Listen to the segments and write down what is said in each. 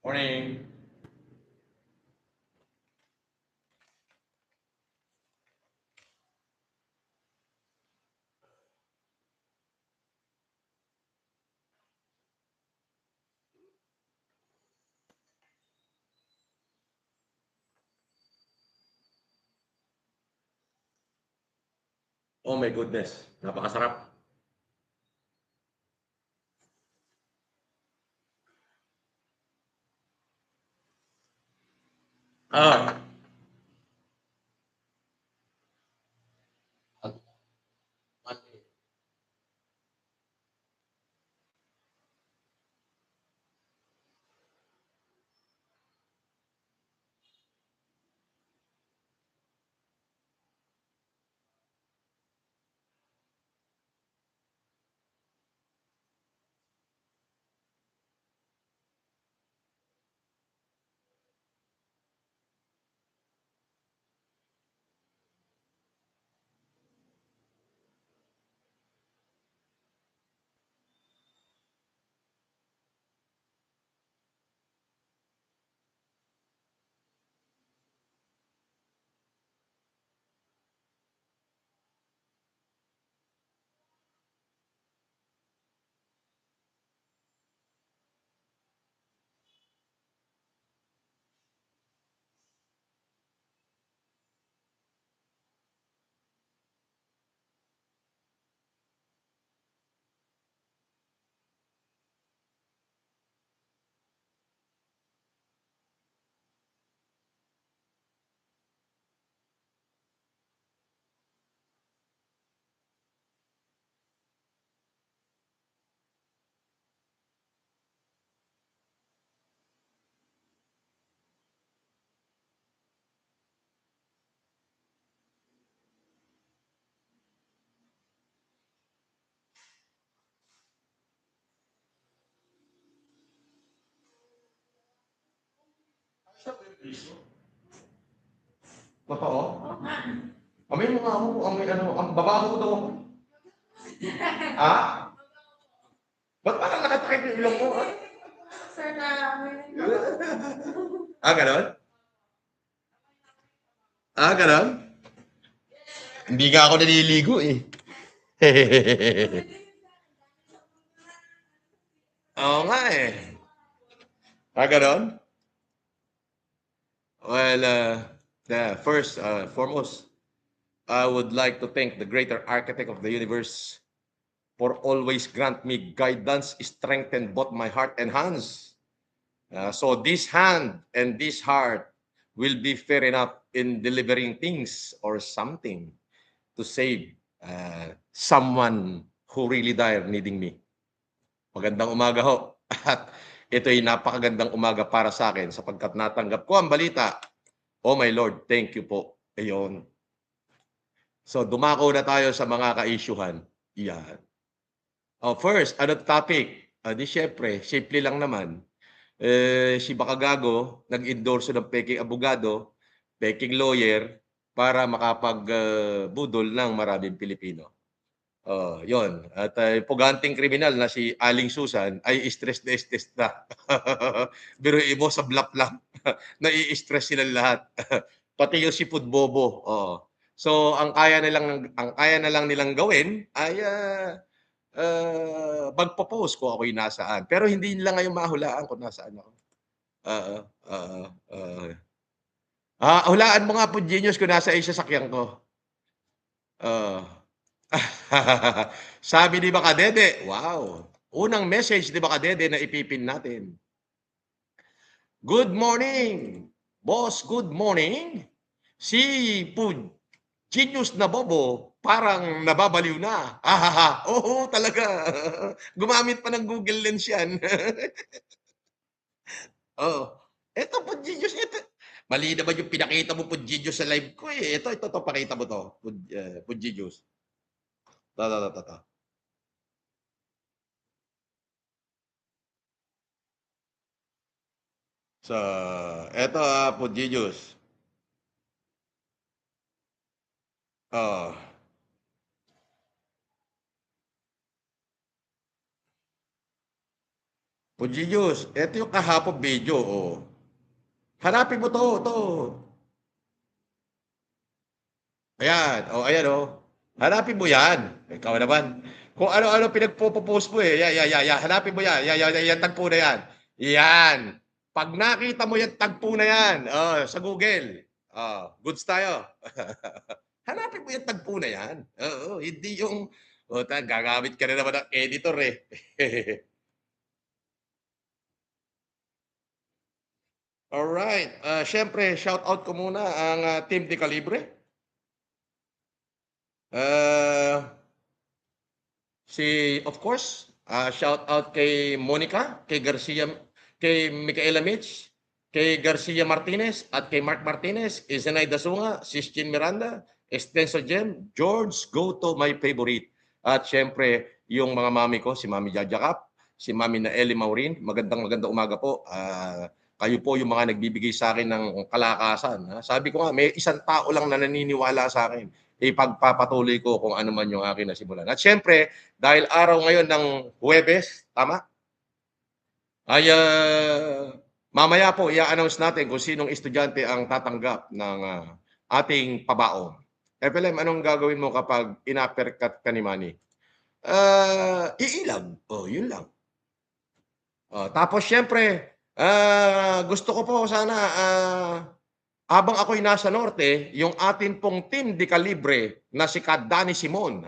Morning. Oh my goodness, napakasarap. Ah, totoo? Amoy mo nga ako, amoy ano, ang babaho ko daw ako. Ah? Ba't parang nakatakip yung ilong mo, ha? Sir, na Ah, ganon? Ah, ganon? Hindi nga ako naliligo eh. Oo nga eh. Ah, ganon? Well, first, foremost, I would like to thank the greater architect of the universe for always grant me guidance, strengthen both my heart and hands. So this hand and this heart will be fair enough in delivering things or something to save someone who really dire needing me. Magandang umaga ho. At ito'y napakagandang umaga para sa akin sapagkat natanggap ko ang balita. Oh my Lord, thank you po. Ayun. So dumako na tayo sa mga ka-issuehan. Yan. Oh, first, ano topic? Di syempre, simple lang naman. Si Bakagago nag-endorso ng peking abogado, peking lawyer para makapag-budol ng maraming Pilipino. Oh, 'yon. At puganting kriminal na si Aling Susan ay stress na stress na. Biruin mo sablap lang, nai-stress silang lahat. Pati yung si Pudbobo, oo. So ang kaya na lang nilang gawin ay, magpo-post kung ako'y nasaan. Pero hindi nila ngayon mahulaan kung nasaan ako. Oo, oo, oo. Hulaan mo nga po Genius kung nasaan yung sasakyan ko. Oo. Sabi ni Bakadede, wow! Unang message ni Bakadede na ipipin natin. Good morning, boss, good morning. Si Genius na bobo parang nababaliw na. Ahaha, oo talaga. Gumamit pa ng Google Lens yan. Oo. Eto Genius, eto. Mali naman yung pinakita mo Genius sa live ko eh. Ito, pakita mo to. Genius. To. So, eto Genius. Oh. Pujiyos, ito yung kahapon video, oh. Hanapin mo 'to. Ayan, oh, ayan, oh. Hanapin mo 'yan. Ikaw naman, kung ano-ano pinagpo-post mo, eh. Yan, hanapin mo 'yan. Yan, tagpo na 'yan. Yan. 'Pag nakita mo 'yang tagpo na 'yan, oh, sa Google, oh, goods tayo. Hanapin mo 'yang tagpo na 'yan. Oo, hindi yung, oh, gagamit ka na naman ng editor, eh. Alright, siyempre shoutout ko muna ang, Team De Calibre. Ah, of course, shout out kay Monica, kay Garcia, kay Micaela Mitch, kay Garcia Martinez at kay Mark Martinez, Isenay Dasunga, Sistine Miranda, Estenso Jem, George Goto, my favorite. At syempre, yung mga mami ko, si Mami Jajakap, si Mami Naeli Maurin, magandang umaga po. Kayo po yung mga nagbibigay sa akin ng kalakasan. Sabi ko nga, may isang tao lang na naniniwala sa akin. Ipagpapatuloy ko kung ano man yung akin nasimulan. At syempre, dahil araw ngayon ng Huwebes, tama? Ay mamaya po i-announce natin kung sinong estudyante ang tatanggap ng ating pabaon. FLM, anong gagawin mo kapag in-uppercut ka ni Manny? Iilag. Oh, yun lang. Tapos syempre, gusto ko po sana habang ako'y nasa norte, yung atin pong team de Calibre na si Danny Simon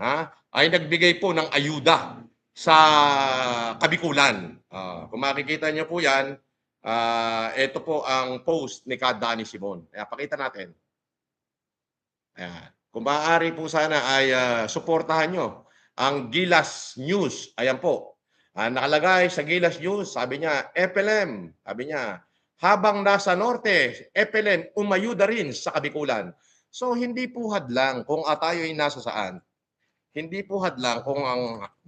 ay nagbigay po ng ayuda sa Kabikulan. Kung makikita niyo po yan, ito po ang post ni Danny Simon. Kaya pakita natin. Ayan. Kung maaari po sana ay suportahan nyo ang Gilas News. Ayan po. Nakalagay sa Gilas News, sabi niya, FLM, sabi niya, habang nasa norte, FLM umayuda rin sa Kabikulan. So hindi po hadlang kung tayo ay nasa saan. Hindi po hadlang kung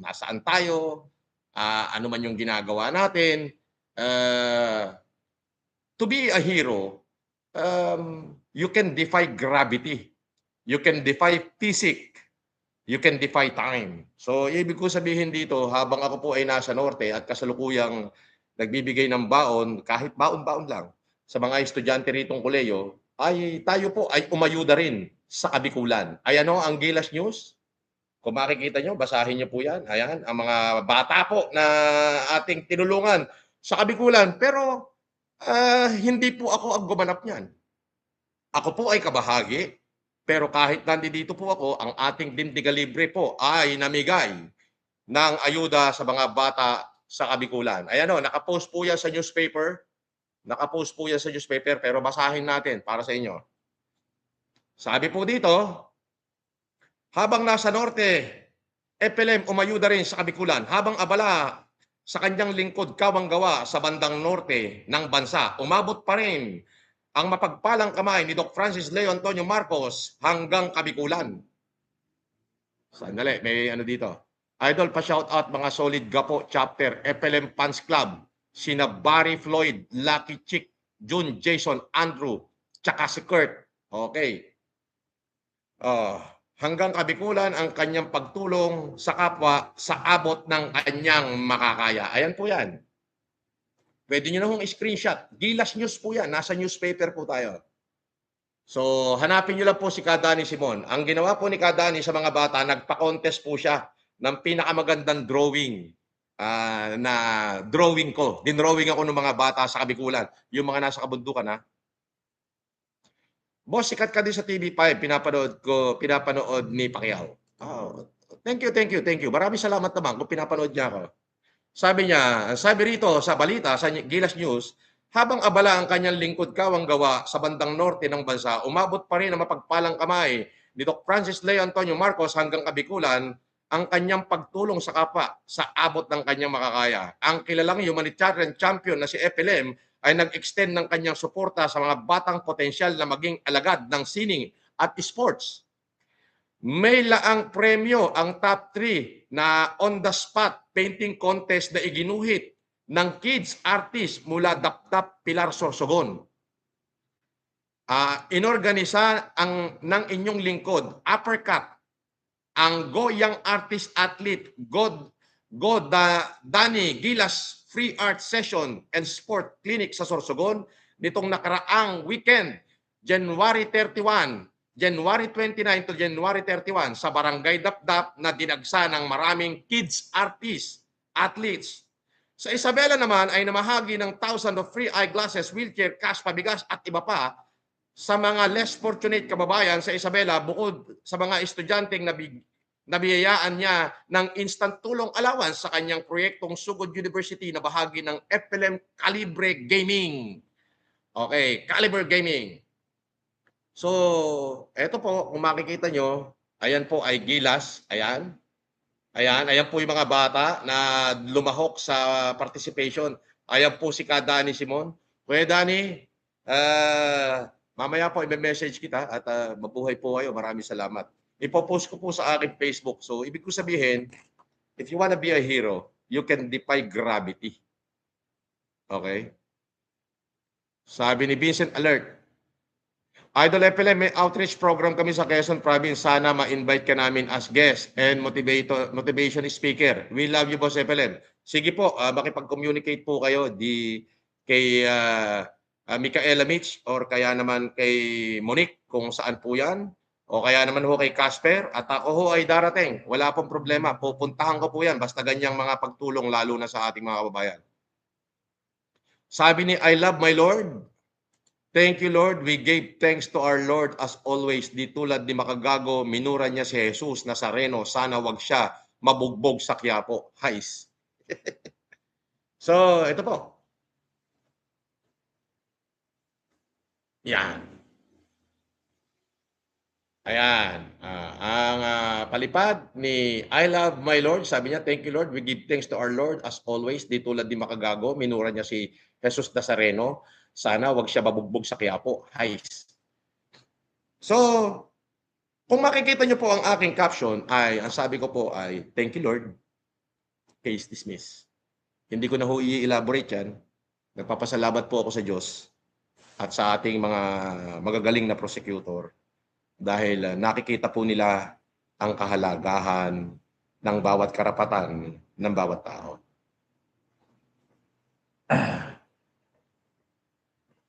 nasaan tayo, ano man yung ginagawa natin. To be a hero, you can defy gravity. You can defy physics. You can defy time. So, ibig ko sabihin dito, habang ako po ay nasa norte at kasalukuyang nagbibigay ng baon, kahit baon-baon lang, sa mga estudyante ritong koleyo, ay tayo po ay umayuda rin sa Kabikulan. Ayan o, ang Gilas News. Kung makikita nyo, basahin nyo po yan. Ayan, ang mga bata po na ating tinulungan sa Kabikulan. Pero, hindi po ako ang gumanap niyan. Ako po ay kabahagi, pero kahit nandito po ako, ang ating Dindiga Libre po ay namigay ng ayuda sa mga bata sa Kabikulan. Ayan o, nakapost po yan sa newspaper. Nakapost po yan sa newspaper, pero basahin natin para sa inyo. Sabi po dito, habang nasa norte, FLM umayuda rin sa Kabikulan. Habang abala sa kanyang lingkod kawang gawa sa bandang norte ng bansa, umabot pa rin ang mapagpalang kamay ni Doc Francis Leo Antonio Marcos hanggang Kabikulan. Sandali, may ano dito. Idol, pa-shout out mga solid gapo chapter, FLM Fans Club, sina Barry Floyd, Lucky Chick, June, Jason, Andrew, tsaka si Kurt. Okay. Hanggang Kabikulan ang kanyang pagtulong sa kapwa sa abot ng kanyang makakaya. Ayan po yan. Pwede nyo na hong screenshot. Gilas News po yan. Nasa newspaper po tayo. So, hanapin nyo lang po si Danny Simon. Ang ginawa po ni Danny sa mga bata, nagpa-contest po siya ng pinakamagandang drawing na drawing ko. Dinrawing ako ng mga bata sa Kabikulan. Yung mga nasa kabundukan, ha? Boss, sikat ka din sa TV5. Pinapanood ni Pacquiao. Oh, thank you. Maraming salamat naman kung pinapanood niya ako. Sabi rito sa balita, sa Gilas News, habang abala ang kanyang lingkod kawang gawa sa bandang norte ng bansa, umabot pa rin ang mapagpalang kamay ni Doc Francis Leo Antonio Marcos hanggang Kabikulan ang kanyang pagtulong sa kapwa sa abot ng kanyang makakaya. Ang kilalang humanitarian champion na si FLM ay nag-extend ng kanyang suporta sa mga batang potensyal na maging alagad ng sining at sports. May laang premyo ang top 3 na on-the-spot painting contest na iginuhit ng kids artist mula Dapdap Pilar Sorsogon. Inorganisa ng inyong lingkod, Uppercut, ang Go Young Artist Athlete Dani Gilas Free Art Session and Sport Clinic sa Sorsogon nitong nakaraang weekend, January 31, January 29 to January 31 sa Barangay Dapdap na dinagsa ng maraming kids artists, athletes. Sa Isabela naman ay namahagi ng thousands of free eyeglasses, wheelchair, cash, pabigas at iba pa sa mga less fortunate kababayan sa Isabela bukod sa mga estudyanteng nabiyayaan niya ng instant tulong allowance sa kanyang proyektong Sugod University na bahagi ng FLM Calibre Gaming. Okay, Calibre Gaming. So, eto po, kung makikita nyo, ayan po ay gilas. Ayan. Ayan po yung mga bata na lumahok sa participation. Ayan po si Dani Simon. Kuya Dani, mamaya po i-message kita at mabuhay po kayo. Maraming salamat. Ipopost ko po sa aking Facebook. So, ibig ko sabihin, if you wanna be a hero, you can defy gravity. Okay? Sabi ni Vincent Alert, Idol FLM, may outreach program kami sa Quezon Province. Sana ma-invite ka namin as guest and motivation speaker. We love you, Boss FLM. Sige po, makipag-communicate po kayo kay Micaela Mitch or kaya naman kay Monique kung saan po yan. O kaya naman ho kay Casper. At ako ho ay darating. Wala pong problema. Pupuntahan ko po yan. Basta ganyang mga pagtulong lalo na sa ating mga kababayan. Sabi ni I love my Lord. Thank you, Lord. We gave thanks to our Lord as always. Di tulad ni Makagago, minura niya si Jesus Nazareno. Sana wag siya mabugbog sa Quiapo. Hais. So, ito po. Yan. Ayan. Ang palipad ni I love my Lord. Sabi niya, thank you, Lord. We give thanks to our Lord as always. Di tulad ni Makagago, minura niya si Jesus Nazareno. Sana wag siya mabugbog sa Quiapo. Hais. So, kung makikita niyo po ang aking caption ay, ang sabi ko po ay, thank you Lord, case dismissed. Hindi ko na ho i-elaborate yan. Nagpapasalamat po ako sa Diyos at sa ating mga magagaling na prosecutor dahil nakikita po nila ang kahalagahan ng bawat karapatan ng bawat tao.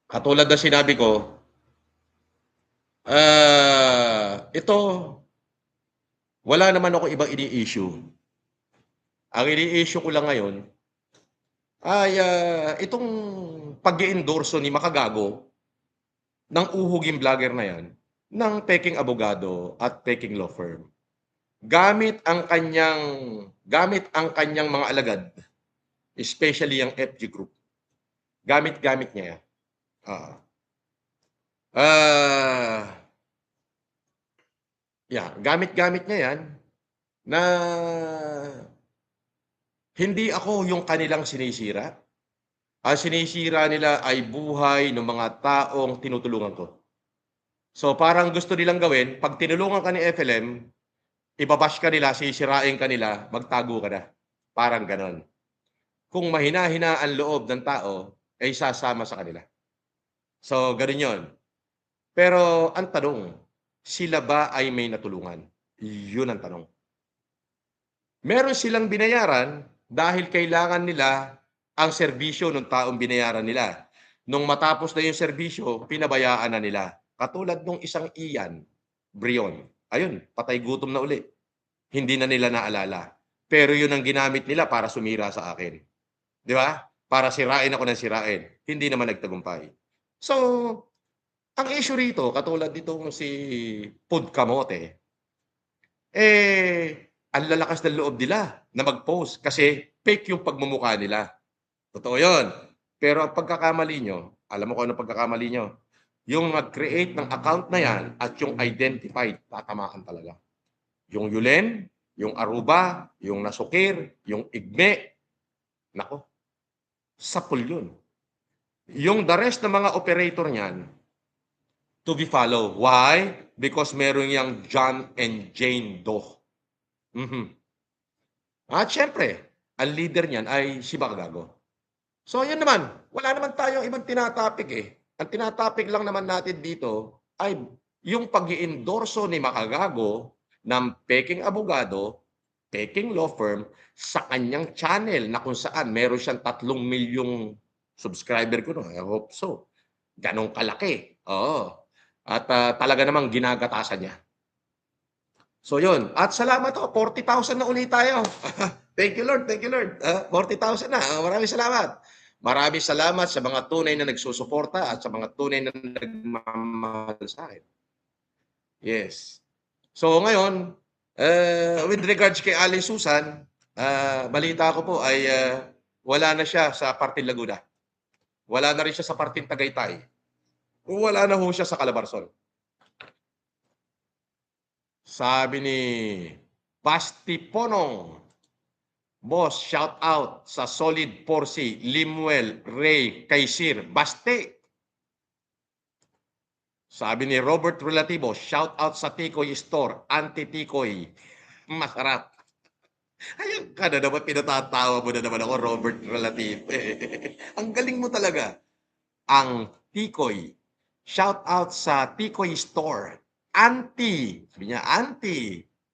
Katulad na sinabi ko, ito, wala naman ako ibang ini-issue. Ang ini-issue ko lang ngayon ay itong pag-i-endorso ni Makagago ng uhuging vlogger na yan ng peking abogado at peking law firm. Gamit ang kanyang mga alagad, especially ang FG Group. Gamit niya yan. Gamit niya yan na hindi ako yung kanilang sinisira. Ang sinisira nila ay buhay ng mga taong tinutulungan ko. So parang gusto nilang gawin, pag tinulungan ka ni FLM, ibabash ka nila, sisirain ka nila, magtago ka na. Parang ganon. Kung mahina-hina ang loob ng tao, ay sasama sa kanila. So, ganun yun. Pero ang tanong, sila ba ay may natulungan? Yun ang tanong. Meron silang binayaran dahil kailangan nila ang serbisyo ng taong binayaran nila. Nung matapos na yung serbisyo, pinabayaan na nila. Katulad nung isang Ian Brion. Ayun, patay gutom na uli. Hindi na nila naalala. Pero yun ang ginamit nila para sumira sa akin. Di ba? Para sirain ako ng sirain. Hindi naman nagtagumpay. So, ang issue rito, katulad ditong si Pud Kamote, ang lalakas ng loob nila na mag-post kasi fake yung pagmumukha nila. Totoo yun. Pero ang pagkakamali nyo, alam mo kung ano pagkakamali nyo? Yung mag-create ng account na yan at yung identified, tatamaan talaga. Yung Yulen, yung Aruba, yung Nasukir, yung Igme, nako, sapul yun. Yung the rest ng mga operator niyan, to be followed. Why? Because meron yung John and Jane Doe. At syempre, ang leader niyan ay si Makagago. So yun naman, wala naman tayong ibang tinatapik eh. Ang tinatapik lang naman natin dito ay yung pag-i-endorso ni Makagago ng peking abogado, peking law firm sa kanyang channel na kung saan meron siyang 3 milyong subscriber ko no. I hope so. Ganong kalaki. Oo. At talaga namang ginagatasan niya. So yun. At salamat ako. 40,000 na ulit tayo. Thank you Lord. Thank you Lord. 40,000 na. Maraming salamat. Maraming salamat sa mga tunay na nagsusuporta at sa mga tunay na nagmamahal sa akin. Yes. So ngayon, with regards kay Allen Susan, balita ko po ay wala na siya sa Parting Laguna. Wala na rin siya sa Parting Tagaytay. Wala na ho siya sa Calabarzon. Sabi ni Basti Ponong, boss, shout out sa Solid Porsi, Limuel, Ray, Kaysir, Basti. Sabi ni Robert Relativo, shout out sa Tikoy Store, Anti-Tikoy. Masarap. Ayun ka na naman, pinatatawa mo na naman ako, Robert Relativo. Ang galing mo talaga. Ang Tikoy. Shout out sa Tikoy Store. Sabi niya,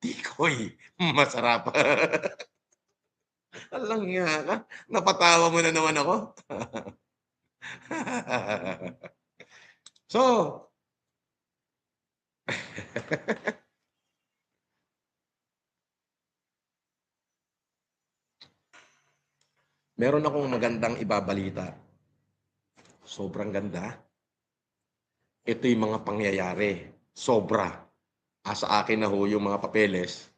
Tikoy. Masarap. Alang nga ka. Napatawa mo na naman ako. So, meron akong magandang ibabalita. Sobrang ganda. Ito yung mga pangyayari. Sobra. Sa akin na ho yung mga papeles.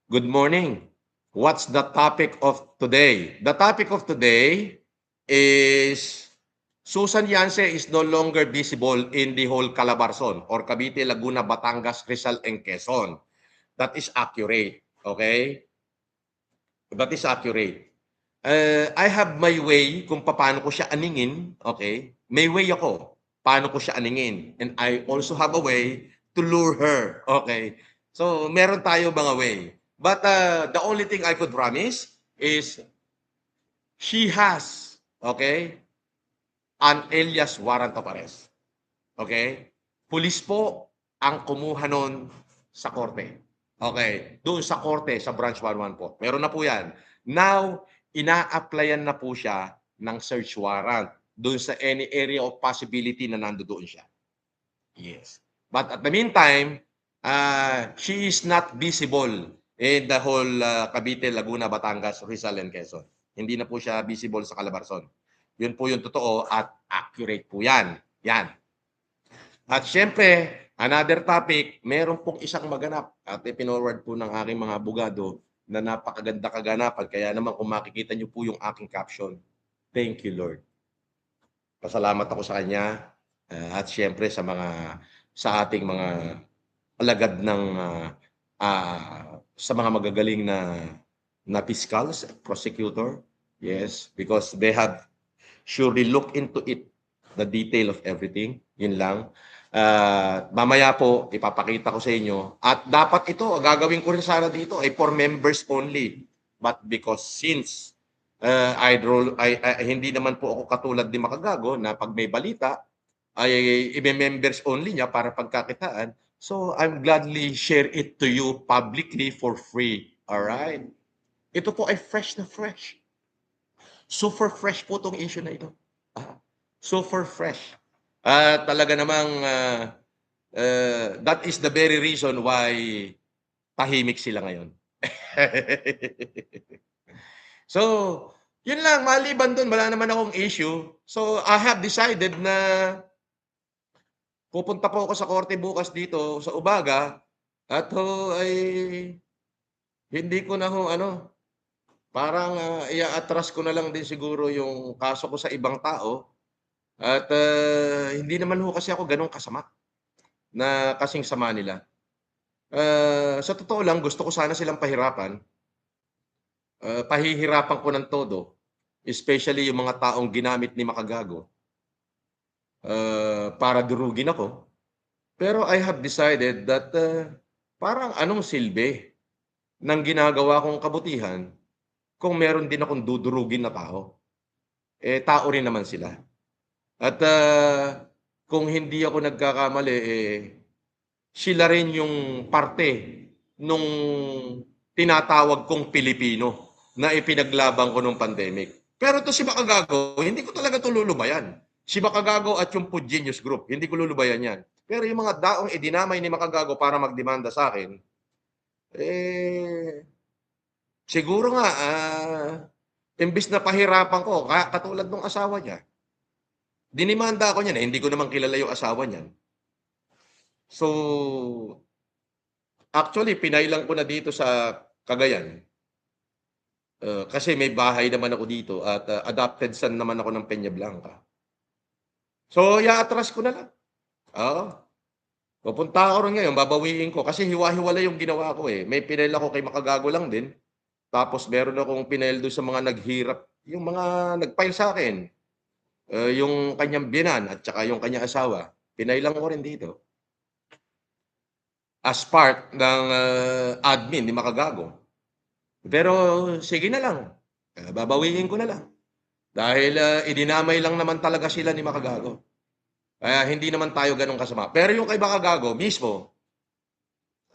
Good morning. What's the topic of today? The topic of today is Susan Yance is no longer visible in the whole Calabarzon or Cavite, Laguna, Batangas, Rizal, and Quezon. That is accurate. Okay? That is accurate. I have my way kung paano ko siya aningin. Okay? May way ako paano ko siya aningin. And I also have a way to lure her. Okay? So, meron tayo mga way. But the only thing I could promise is she has, okay, an alias warrant of arrest. Okay? Pulis po ang kumuha nun sa korte. Okay? Doon sa korte, sa branch 11 po. Meron na po yan. Now, ina-applyan na po siya ng search warrant doon sa any area of possibility na nandoon siya. Yes. But at the meantime, she is not visible in the whole Cavite, Laguna, Batangas, Rizal, and Quezon. Hindi na po siya visible sa Calabarzon. Yun po yung totoo at accurate po yan. Yan. At syempre, another topic, meron pong isang maganap at ipinoward po ng aking mga abogado na napakaganda kaganapan. Kaya naman kung makikita niyo po yung aking caption, thank you Lord. Pasalamat ako sa kanya at syempre sa ating mga alagad ng sa mga magagaling na fiscals, prosecutor. Yes, because they have surely looked into it, the detail of everything. Yun lang. Mamaya po, ipapakita ko sa inyo. At dapat ito, gagawin ko rin sana dito ay for members only. But because since hindi naman po ako katulad ni Makagago na pag may balita, ay i-members only niya para pagkakitaan. So, I'm gladly share it to you publicly for free. Alright? Ito po ay fresh na fresh. Super fresh po itong issue na ito. Super fresh. Talaga namang that is the very reason why tahimik sila ngayon. So, yun lang. Maliban dun, wala naman akong issue. So, I have decided na pupunta po ako sa korte bukas dito sa umaga at ay hindi ko na parang i-atras ko na lang din siguro yung kaso ko sa ibang tao at hindi naman kasi ako ganun kasama na kasing sama nila. Sa totoo lang, gusto ko sana silang pahirapan. Pahihirapan ko ng todo, especially yung mga taong ginamit ni Makagago para durugin ako. Pero I have decided that parang anong silbi ng ginagawa kong kabutihan kung meron din akong dudurugin na tao. Tao rin naman sila. At kung hindi ako nagkakamali, sila rin yung parte nung tinatawag kong Pilipino na ipinaglaban ko nung pandemic. Pero to si Makagago, hindi ko talaga to lulubayan. Si Makagago at yung Food Genius Group, hindi ko lulubayan yan. Pero yung mga daong idinamay ni Makagago para magdemanda sa akin, eh, siguro nga, imbis na pahirapan ko, katulad ng asawa niya, dinimanda ako niyan, hindi ko naman kilala yung asawa niyan. So, actually, pinailang ko na dito sa Cagayan. Kasi may bahay naman ako dito at adopted son naman ako ng Peña Blanca. So, i-aatras ko na lang. Oo. Pupunta ako ron ngayon, babawiin ko. Kasi hiwa-hiwalay yung ginawa ko eh. May pinail ako kay Makagago lang din. Tapos meron akong pinail doon sa mga naghirap. Yung mga nag-file sa akin. Yung kanyang biyanan at saka yung kanyang asawa. Pinailan ko rin dito. As part ng admin ni Makagago. Pero sige na lang. Babawiin ko na lang. Dahil idinamay lang naman talaga sila ni Makagago. Kaya hindi naman tayo ganun kasama. Pero yung kay Makagago mismo,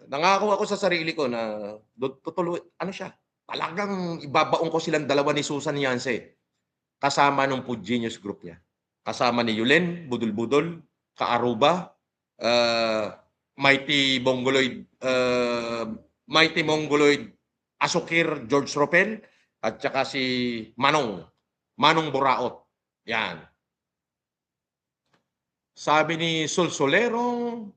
nangako ako sa sarili ko na tutuloy, ano siya, talagang ibabaon ko silang dalawa ni Susan Yance, kasama nung Food Genius Group niya. Kasama ni Yulen, Budol-Budol, Kaaruba, uh, Mighty Mongoloid Asukir George Ropel, at saka si Manong Buraot. Yan. Sabi ni Sulsolerong,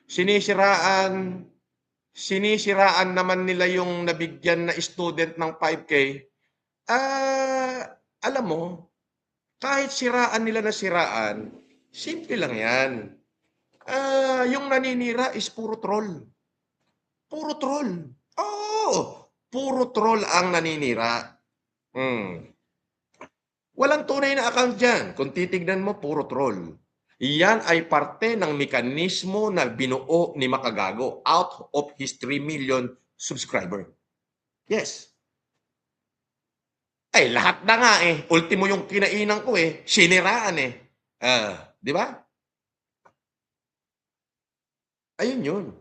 sinisiraan naman nila yung nabigyan na student ng 5K. Alam mo, kahit siraan nila na siraan, simple lang yan. Yung naninira is puro troll. Puro troll. Oo, puro troll ang naninira. Walang tunay na account dyan. Kung titignan mo, puro troll. Iyan ay parte ng mekanismo na binuo ni Makagago out of his 3 million subscriber. Yes. Ay, lahat na nga eh. Ultimo yung kinainan ko eh. Siniraan eh. Di ba? Ayun yun.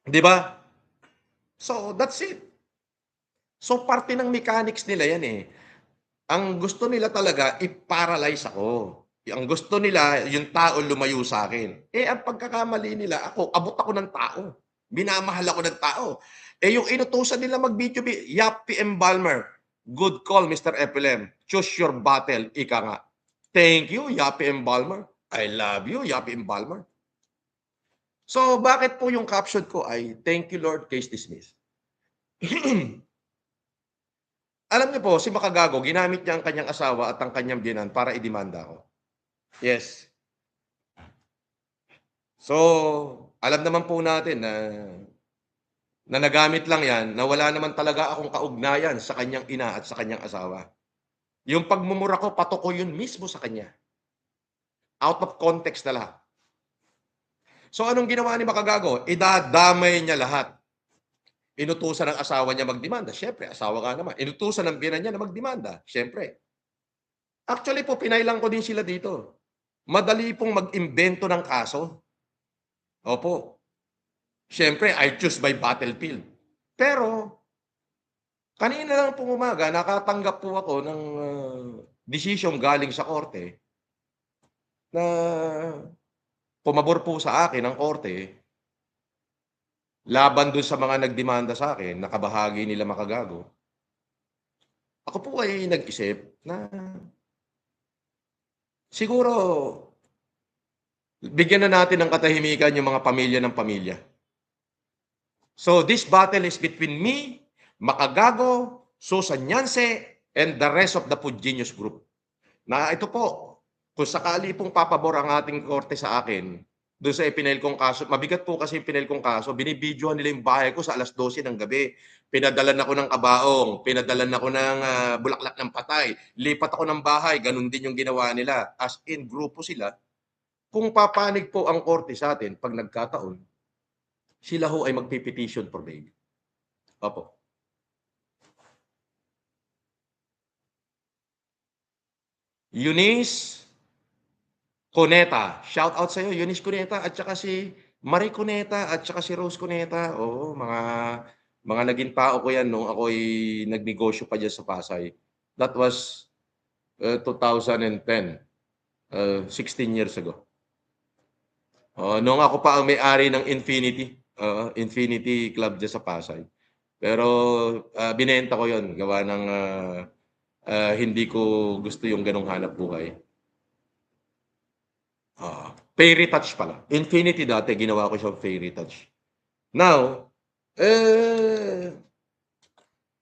Di ba? So, that's it. So, parte ng mechanics nila yan eh. Ang gusto nila talaga, i-paralyze ako. Ang gusto nila, yung tao lumayo sa akin. Eh, ang pagkakamali nila, abot ako ng tao. Minamahal ako ng tao. Eh, yung inutusan nila mag-video, Yap PM Balmer. Good call, Mr. FLM. Choose your battle, ika nga. Thank you, Yap PM Balmer. I love you, Yap PM Balmer. So, bakit po yung caption ko ay, thank you, Lord, case dismissed. Alam niyo po, si Makagago, ginamit niya ang kanyang asawa at ang kanyang biyenan para idemanda ako. Yes. So, alam naman po natin na nagamit lang yan, na wala naman talaga akong kaugnayan sa kanyang ina at sa kanyang asawa. Yung pagmumura ko, pato ko yun mismo sa kanya. Out of context na lahat. So, anong ginawa ni Makagago? Idadamay niya lahat. Inutusan ng asawa niya magdemanda. Siyempre, asawa nga naman. Inutusan ng biyenan niya na magdemanda. Siyempre. Actually po, pinailang ko din sila dito. Madali pong mag-imbento ng kaso. Opo. Siyempre, I choose my battlefield. Pero, kanina lang pong umaga, nakatanggap po ako ng desisyon galing sa korte na pumabor po sa akin ang korte laban doon sa mga nagdemanda sa akin, nakabahagi nila Makagago. Ako po ay nag-isip na siguro bigyan na natin ng katahimikan yung mga pamilya ng pamilya. So this battle is between me, Makagago, Susan Yance, and the rest of the Food Genius Group. Na ito po, kung sakali pong papabor ang ating korte sa akin, doon sa ipinail kong kaso, mabigat po kasi yung pinail kong kaso, binibidyohan nila yung bahay ko sa alas 12 ng gabi. Pinadalan ako ng kabaong, pinadalan ako ng bulaklak ng patay, lipat ako ng bahay, ganun din yung ginawa nila. As in, grupo sila. Kung papanig po ang korte sa atin, pag nagkataon, sila ho ay magpipetition for bail. Opo. Eunice, Cuneta, shout out sa'yo, Eunice Cuneta at saka si Marie Cuneta at saka si Rose Cuneta. Oo, mga naging tao ko 'yan nung ako'y nagnegosyo pa diyan sa Pasay. That was, 2010, 16 years ago. Oo, nung ako pa ang may-ari ng Infinity, oo, Infinity Club diyan sa Pasay. Pero, binenta ko 'yon gawa ng, hindi ko gusto yung gano'ng hanapbuhay. Fairy Touch pala. Infinity dati ginawa ko siyang Fairy Touch. Now,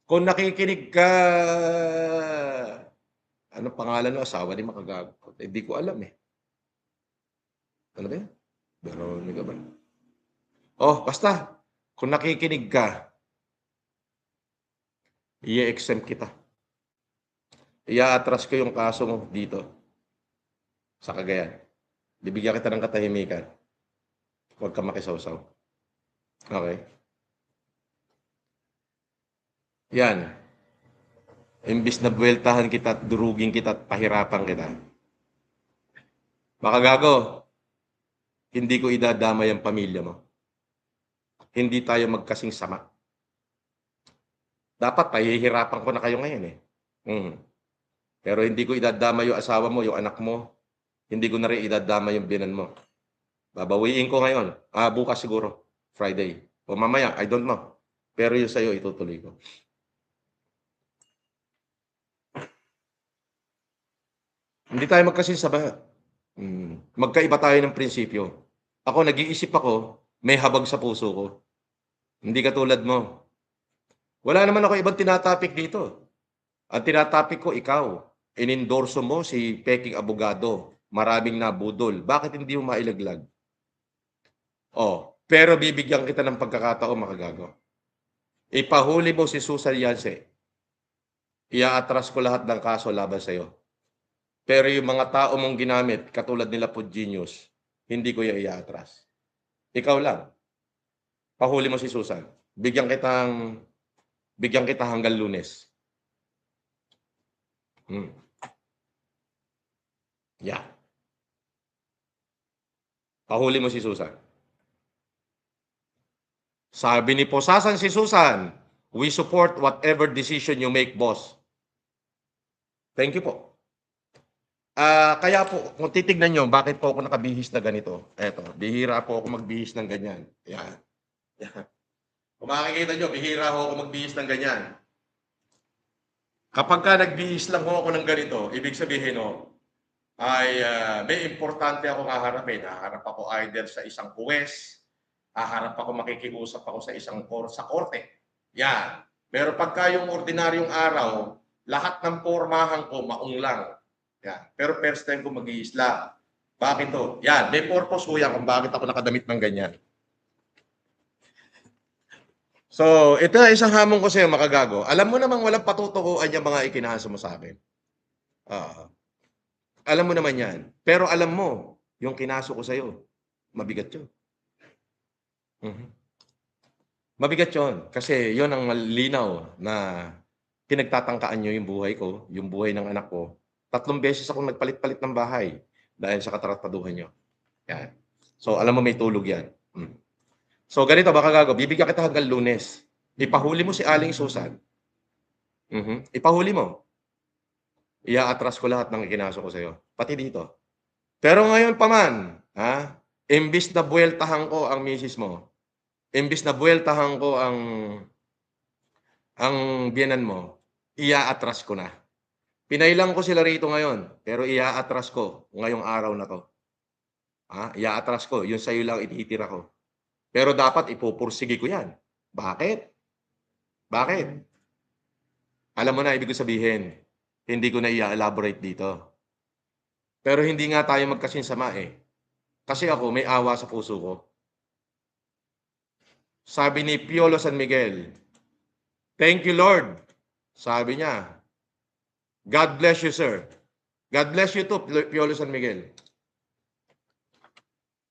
kung nakikinig ka, anong pangalan ng asawa ni Makagago? Hindi ko alam eh. Ano ba yun? Veronica ba? Oh, basta. Kung nakikinig ka, i-exempt kita. I-atras ko yung kaso mo dito sa Cagayan. Bibigyan kita ng katahimikan. Huwag ka makisawsaw. Okay? Yan. Imbis na buweltahan kita at durugin kita at pahirapan kita. Makagago, hindi ko idadamay ang pamilya mo. Hindi tayo magkasing sama. Dapat pahihirapan ko na kayo ngayon eh. Pero hindi ko idadamay yung asawa mo, yung anak mo. Hindi ko na rin idadamay yung binan mo. Babawiin ko ngayon. Bukas siguro. Friday. O mamaya, I don't know. Pero yung sa'yo, itutuloy ko. Hindi tayo magkasing sama. Magkaiba tayo ng prinsipyo. Ako, nag-iisip ako, may habag sa puso ko. Hindi katulad mo. Wala naman ako ibang tinatapik dito. Ang tinatapik ko, ikaw. Inendorso mo si Peking Abogado. Maraming nabudol. Bakit hindi mo mailaglag? Pero bibigyan kita ng pagkakataon, Makagago. Ipahuli mo si Susan Yance. Iaatras ko lahat ng kaso laban sa'yo. Pero yung mga tao mong ginamit, katulad nila po Genius, hindi ko yung iaatras. Ikaw lang. Pahuli mo si Susan. Bigyan kita hanggang Lunes. Yeah. Pahuli mo si Susan. Sabi ni Posasan si Susan, we support whatever decision you make, boss. Thank you po. Kaya po, kung titignan nyo, bakit po ako nakabihis na ganito? Eto, bihira po ako magbihis ng ganyan. Yan. Yan. Kung makikita nyo, bihira ho ako magbihis ng ganyan. Kapag ka nagbihis lang ho ako ng ganito, ibig sabihin ay may importante ako haharapin. Haharap ako either sa isang huwes, haharap ako, makikiusap ako sa isang sa korte. Yan. Pero pagka yung ordinaryong araw, lahat ng pormahan ko maong lang. Yan. Pero first time ko mag-iisla. Bakit to? Yan. May purpose ko yan kung bakit ako nakadamit ng ganyan. So, ito na isang hamon ko sa'yo, Makagago. Alam mo namang walang patutukuan yung mga ikinahasa mo sa akin. Alam mo naman yan. Pero alam mo, yung kinaso ko sa'yo, mabigat yun. Mabigat yun. Kasi yun ang malinaw na pinagtatangkaan nyo yung buhay ko, yung buhay ng anak ko. 3 beses akong nagpalit-palit ng bahay dahil sa katrataduhan nyo. Yan. So, alam mo may tulog yan. So, ganito, Makagago, bibigyan kita hanggang Lunes. Ipahuli mo si Aling Susan. Ipahuli mo. Iaatras ko lahat ng ikinaso ko sa'yo. Pati dito. Pero ngayon pa man, imbis na buweltahan ko ang misis mo, imbis na buweltahan ko ang biyenan mo, iaatras ko na. Pinailang ko sila rito ngayon, pero iaatras ko ngayong araw na to. Iaatras ko, yun sa'yo lang ititira ko. Pero dapat ipupursige ko yan. Bakit? Bakit? Alam mo na, ibig ko sabihin, hindi ko na i-elaborate dito. Pero hindi nga tayo magkasinsama eh. Kasi ako, may awa sa puso ko. Sabi ni Piolo San Miguel, thank you, Lord. Sabi niya, God bless you, sir. God bless you too, Piolo San Miguel.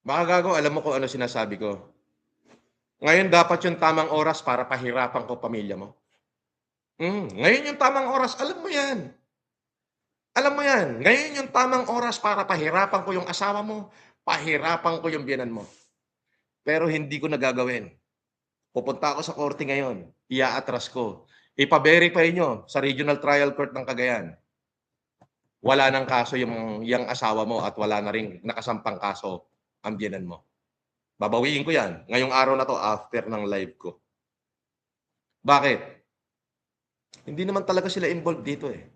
Makagago, alam mo kung ano sinasabi ko. Ngayon dapat yung tamang oras para pahirapan ko pamilya mo. Ngayon yung tamang oras, alam mo yan. Alam mo yan, ngayon yung tamang oras para pahirapan ko yung asawa mo, pahirapan ko yung biyenan mo. Pero hindi ko na gagawin. Pupunta ako sa korte ngayon, i-aatras ko. Ipa-verify nyo sa Regional Trial Court ng Cagayan. Wala ng kaso yung asawa mo at wala na ring nakasampang kaso ang biyenan mo. Babawiin ko yan. Ngayong araw na to after ng live ko. Bakit? Hindi naman talaga sila involved dito eh.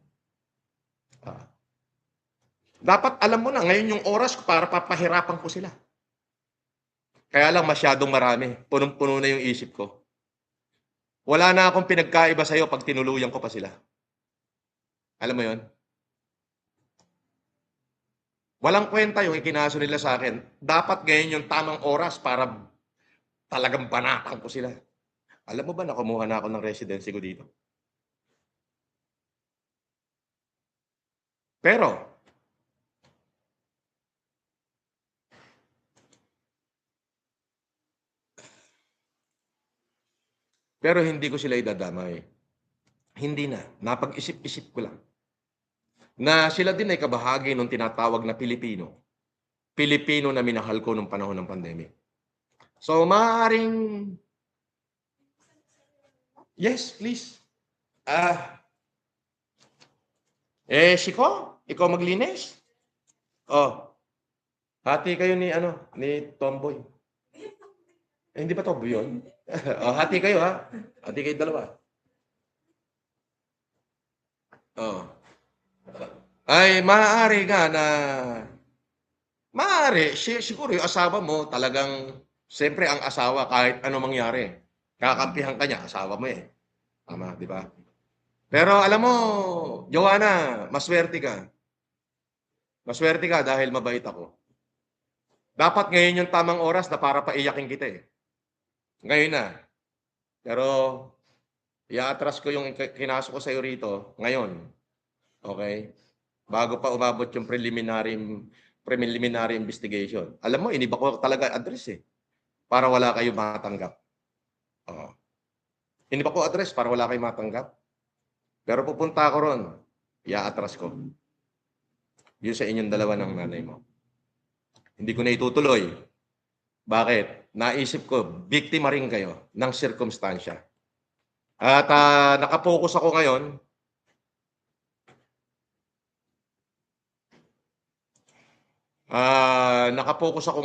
Dapat alam mo na, ngayon yung oras para papahirapan ko sila. Kaya lang masyadong marami. Punong-puno na yung isip ko. Wala na akong pinagkaiba sa'yo pag tinuluyan ko pa sila. Alam mo yon? Walang kwenta yung ikinaso nila sa akin. Dapat ngayon yung tamang oras para talagang banatan ko sila. Alam mo ba na kumuha na ako ng residency ko dito? Pero hindi ko sila idadamay. Hindi na. Napag-isip-isip ko lang. Na sila din ay kabahagi ng tinatawag na Pilipino. Pilipino na minahal ko nung panahon ng pandemic. So, maaaring... Yes, please. Siko, ikaw maglinis? Oh, hati kayo ni Tomboy. Hindi ba Tomboy yun? Oh, hati kayo ha. Hati kayo dalawa. Oh. Ay, maaari nga na siguro yung asawa mo talagang, siyempre ang asawa kahit ano mangyari, kakampihan ka niya, asawa mo eh. Tama, di ba? Pero alam mo, Joanna, maswerte ka. Maswerte ka dahil mabait ako. Dapat ngayon yung tamang oras na para paiyakin kita eh. Ngayon na. Pero, i-atras ko yung kinaso ko sa'yo rito, ngayon. Okay? Bago pa umabot yung preliminary investigation. Alam mo, iniba ko talaga address eh. Para wala kayo matanggap. Oo. Iniba ko address para wala kayo matanggap. Pero pupunta ako ron. I-atras ko. Yun sa inyong dalawa ng nanay mo. Hindi ko na itutuloy. Bakit? Naisip ko, biktima rin kayo ng sirkumstansya. At nakapokus ako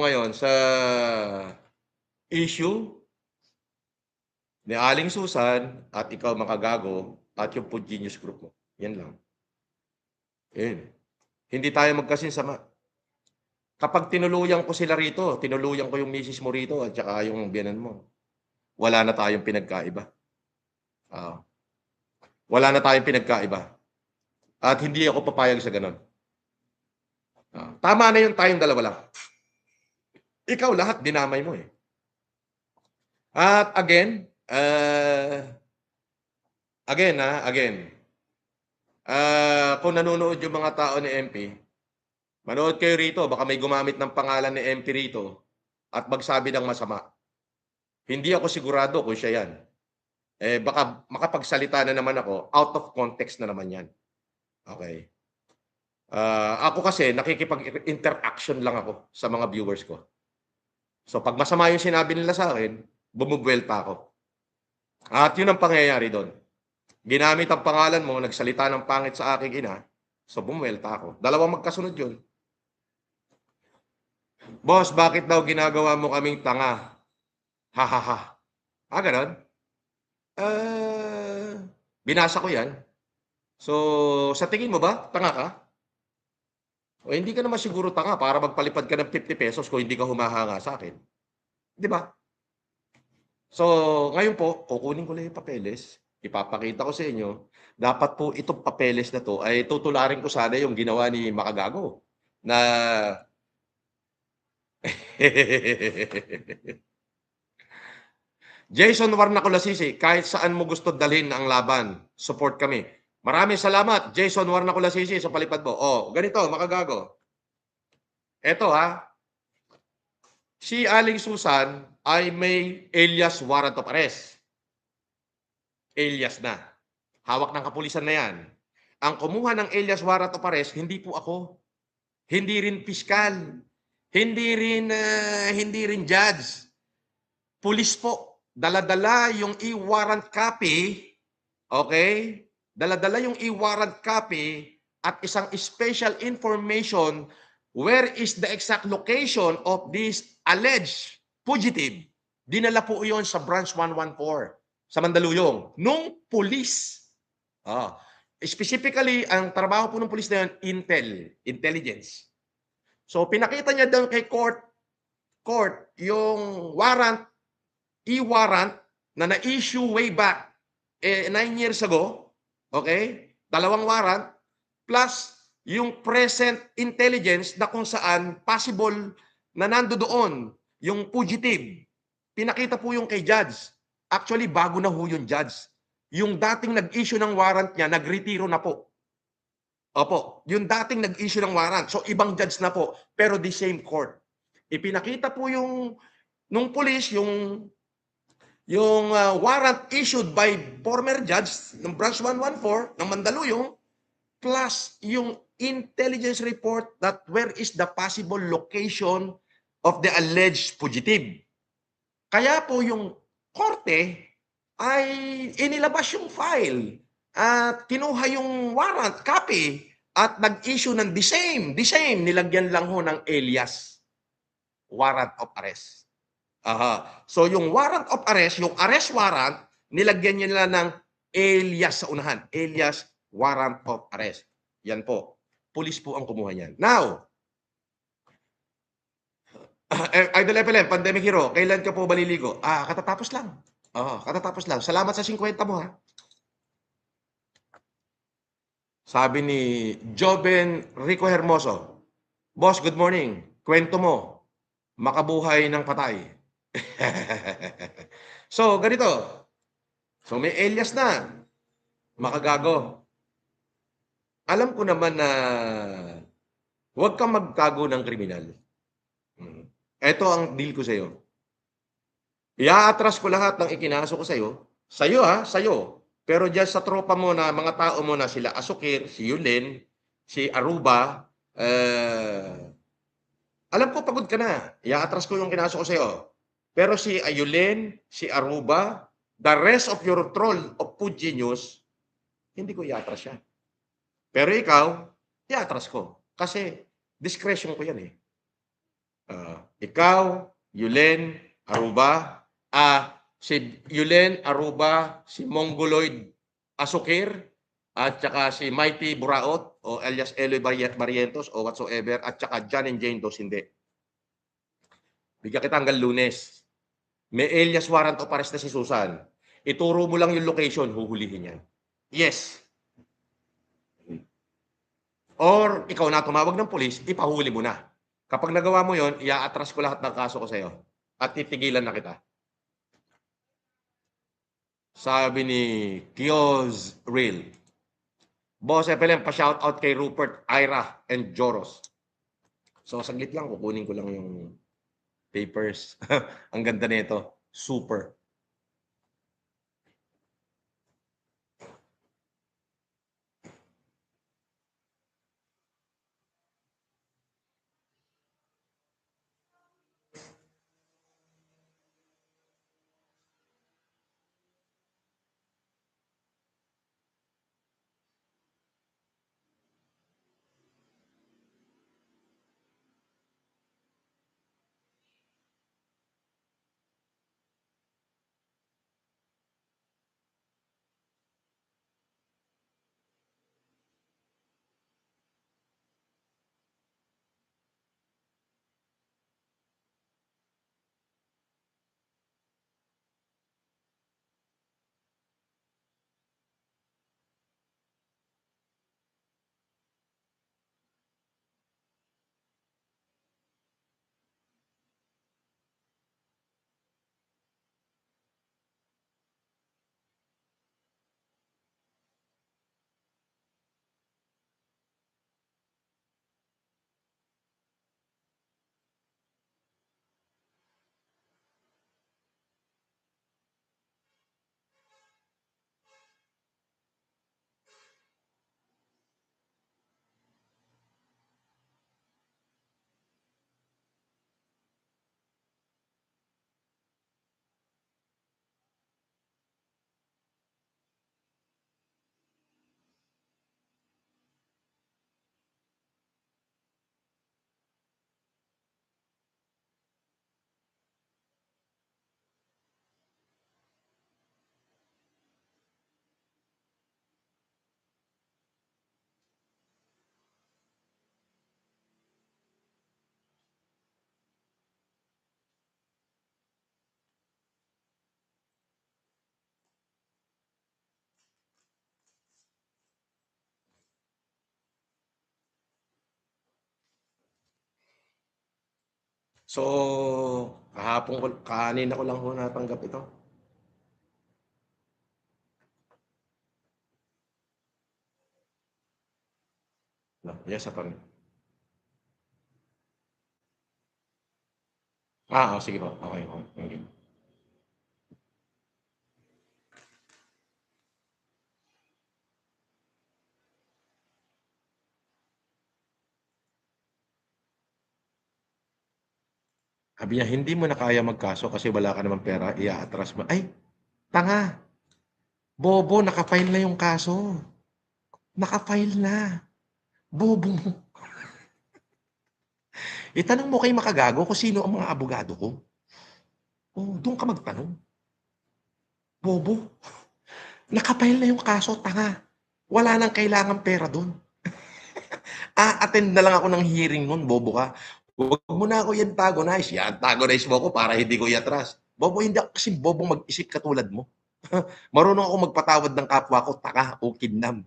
ngayon sa issue ni Aling Susan at ikaw makagago at yung Food Genius Group mo. Yan lang. Yan. Hindi tayo magkasinsama. Kapag tinuluyan ko sila rito, tinuluyan ko yung misis mo rito at saka yung biyanan mo, wala na tayong pinagkaiba. Wala na tayong pinagkaiba. At hindi ako papayag sa ganun. Tama na yung tayong dalawa lang. Ikaw lahat dinamay mo eh. At again, kung nanonood yung mga tao ni MP, manood kayo rito, baka may gumamit ng pangalan ni MP rito at magsabi ng masama. Hindi ako sigurado kung siya yan. Baka makapagsalita na naman ako, out of context na naman yan. Okay. Ako kasi, nakikipag-interaction lang ako sa mga viewers ko. So, pag masama yung sinabi nila sa akin, bumubwelta ako. At yun ang pangyayari doon. Ginamit ang pangalan mo, nagsalita ng pangit sa aking ina, so bumwelta ako. Dalawang magkasunod yun. Boss, bakit daw ginagawa mo kaming tanga? Ha ha ha. Ganon? Binasa ko yan. So, sa tingin mo ba, tanga ka? O hindi ka naman siguro tanga para magpalipad ka ng 50 pesos kung hindi ka humahanga sa akin. Di ba? So, ngayon po, kukunin ko lang yung papeles. Ipapakita ko sa inyo. Dapat po itong papeles na to ay tutularin ko sana yung ginawa ni Makagago na Jason Warnacolasisi, kahit saan mo gusto dalhin ang laban, support kami. Maraming salamat, Jason Warnacolasisi, sa palipad mo. Ganito, Makagago. Eto si Aling Susan ay may alias warrant of arrest. Alias na. Hawak ng kapulisan na yan. ang kumuha ng alias warrant of arrest, hindi po ako. Hindi rin piskal. Hindi rin judge. Pulis po. Dala-dala yung e-warrant copy. Okay? Dala-dala yung e-warrant copy at isang special information where is the exact location of this alleged fugitive. Dinala po yon sa branch 114 sa Mandaluyong nung pulis. Specifically, ang trabaho po ng pulis na yun, intelligence. So pinakita niya doon kay court yung warrant, e-warrant na na-issue way back 9 years ago, okay? Dalawang warrant plus yung present intelligence na kung saan possible na nandoon yung fugitive. Pinakita po yung kay judge. Actually, bago na ho yung judge. Yung dating nag-issue ng warrant niya, nagretiro na po. Opo, yung dating nag-issue ng warrant. So, ibang judge na po, pero the same court. Ipinakita po yung nung police, yung warrant issued by former judge ng branch 114 ng Mandaluyong plus yung intelligence report that where is the possible location of the alleged fugitive. Kaya po yung korte ay inilabas yung file at kinuha yung warrant copy at nag-issue ng the same, nilagyan lang ho ng alias, warrant of arrest. So yung warrant of arrest, yung arrest warrant, nilagyan nila ng alias sa unahan, alias warrant of arrest. Yan po. Pulis po ang kumuha niyan. Now, Idol FLM, Pandemic Hero, kailan ka po baliligo? Katatapos lang. Katatapos lang. Salamat sa 50 mo, ha. Sabi ni Joven Rico Hermoso, Boss, good morning. Kwento mo, makabuhay ng patay. So, ganito. So, may alias na. Makagago. Alam ko naman na huwag kang magtago ng kriminal. Ito ang deal ko sa'yo. Iaatras ko lahat ng ikinaso ko sa'yo. Sa'yo, sa'yo. Pero dyan sa tropa mo na, mga tao mo na sila Asukir, si Yulin, si Aruba, alam ko pagod ka na. Iaatras ko yung kinaso ko sa'yo. Pero si Ayulin, si Aruba, the rest of your troll of food genius, hindi ko iatras yan. Pero ikaw, iatras ko. Kasi discretion ko yan eh. Ikaw, Yulen, Aruba, si Yulen, Aruba, si Mongoloid Asukir, at saka si Mighty Buraot, o alias Eloy Barrientos, o whatsoever, at saka John and Jane Dos, hindi. Bigyan kita hanggang Lunes. May alias warrant of arrest na si Susan. Ituro mo lang yung location, huhulihin yan. Yes. Or ikaw na tumawag ng polis, ipahuli mo na. Kapag nagawa mo yon, iaatras ko lahat ng kaso ko sa'yo at titigilan na kita. Sabi ni Kioz Real, Boss FLM, pa-shoutout kay Rupert, Ira, and Joros. So, saglit lang, kukunin ko lang yung papers. Ang ganda nito. Super. So, kanina ko lang ho natanggap ito. No, yes, attorney. Sige po. Okay, okay. Thank you. Sabi niya, hindi mo na kaya magkaso kasi wala ka naman pera, iaatras mo. Ay, tanga! Bobo, nakafile na yung kaso. Nakafile na. Bobo mo. Itanong mo kay Makagago kung sino ang mga abogado ko. Oh, doon ka magtanong. Bobo. Nakafile na yung kaso, tanga. Wala nang kailangan pera doon. A-attend na lang ako ng hearing nun, bobo ka. Huwag mo na ako i-antagonize. I-antagonize mo ako para hindi ko i-atras. Bobo, hindi ako kasi bobo mag-isip katulad mo. Marunong ako magpatawad ng kapwa ko, taka o kidnam.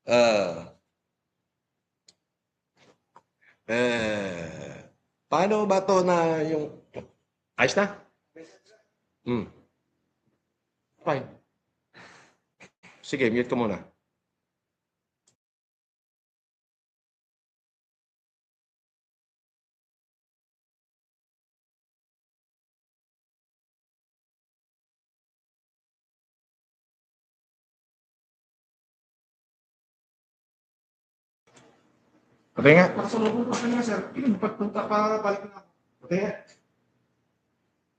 Ah, paano ba to na yung... Ayos na? Hmm, fine. Sige, mute ko muna. Pati nga. Nakasalubong ko kanina, sir. Pagpunta pa, balik na ako. Pati nga.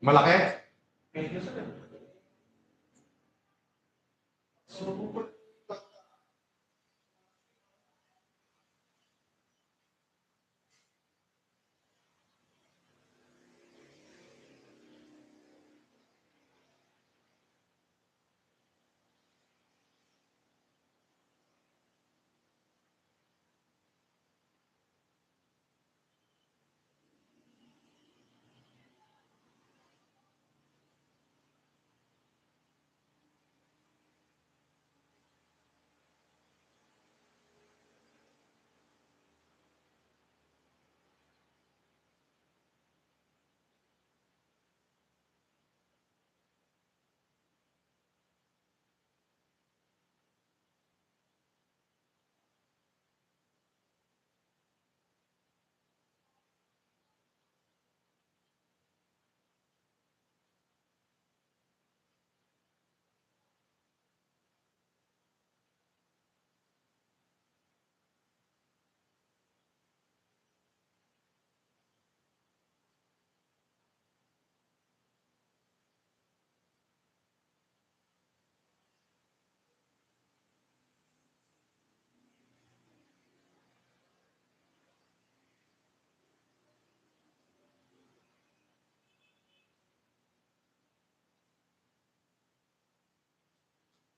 Malaki? Medyo, sir. Salubong ko.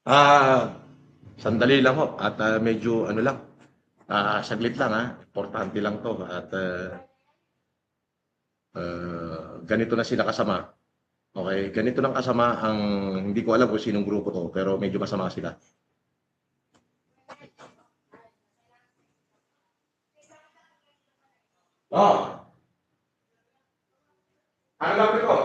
Ah, sandali lang ho at medyo ano lang, saglit lang ha. Importante lang 'to at ganito na sila kasama. Okay, ganito lang kasama ang hindi ko alam kung sinong grupo 'to, pero medyo masama sila. Oh, ano lang ito?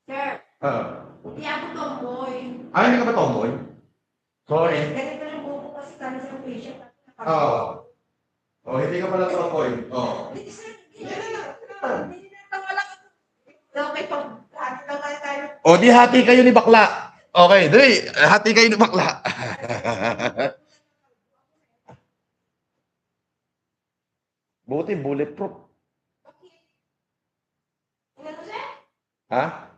Sir, Ah, hindi ako tomboy. hindi ka ba tomboy? Sorry. Ganito yung buko kasi kami sa patient. Oo. Oh, hindi ka pala tomboy. Oh. Hindi, sir. Hindi na wala ka. Okay, pag hati lang tayo. O di hati kayo ni bakla. Okay, dali. Hati kayo ni bakla. Buti bulletproof. Ano, sir? Ha?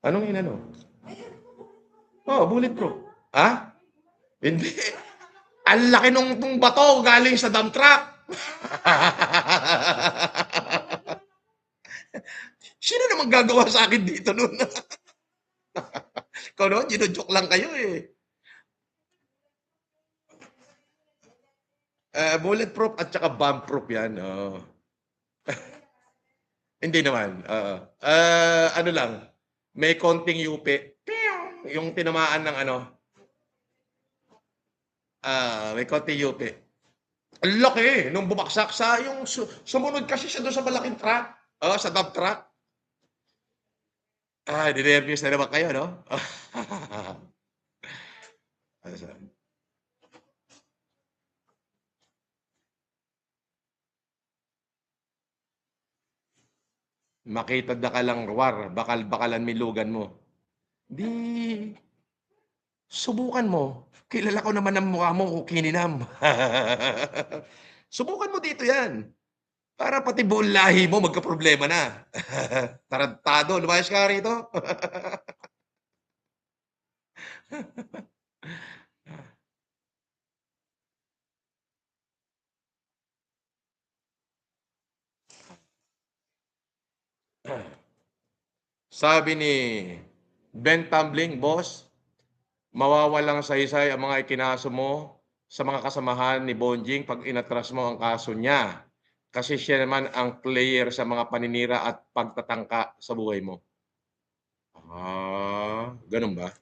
Anong inano? Oh, bulletproof. Ha? Hindi. Ang laki nung bato galing sa dump truck. Sino naman gagawa sa akin dito nun? Ikaw naman, ginujoke lang kayo eh. Bulletproof at saka bomb-proof yan. Oo. Hindi naman. Oo. Ano lang, may konting yupi. Pew! Yung tinamaan ng ano, may konting yupi. Ang laki nung bumagsak sa yung sumunod kasi siya doon sa malaking truck. Oo, sa dump truck. Ninervyos na naman kayo, no? Makitad na kalang war, bakal-bakalan milugan mo. Di, subukan mo. Kilala ko naman ang mukha mo, kininam. Subukan mo dito yan. Para pati buong lahi mo magkaproblema na. Tarantado, lumayas ka rito. Sabi ni Ben Tumbling, boss, mawawalang saysay ang mga ikinaso mo sa mga kasamahan ni Bonjing pag inatras mo ang kaso niya. Kasi siya naman ang player sa mga paninira at pagtatangka sa buhay mo. Ganun ba?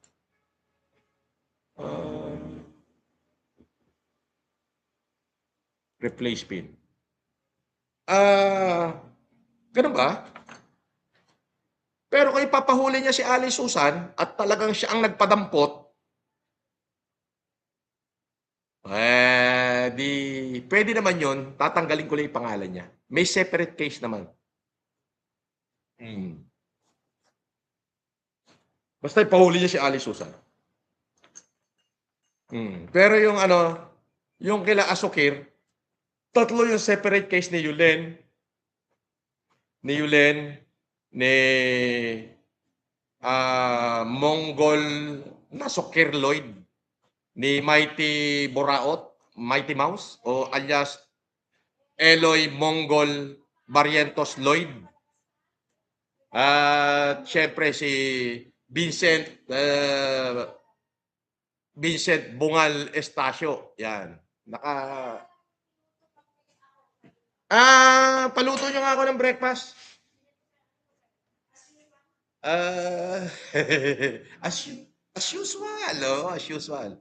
Replace pin. Ganun ba? Pero kung ipapahuli niya si Ali Susan at talagang siya ang nagpadampot, di pwede naman yun, tatanggalin ko lang yung pangalan niya. May separate case naman. Basta ipahuli niya si Ali Susan. Pero yung ano, yung kila Asokir, tatlo yung separate case ni Yulen, ni Mongol Nasokir Lloyd, ni Mighty Boraot, Mighty Mouse, o alias Eloy Mongol Barrientos Lloyd. At syempre si Vincent Bungal Estacio. Yan. Paluto niyo nga ako ng breakfast. As usual, oh, as usual.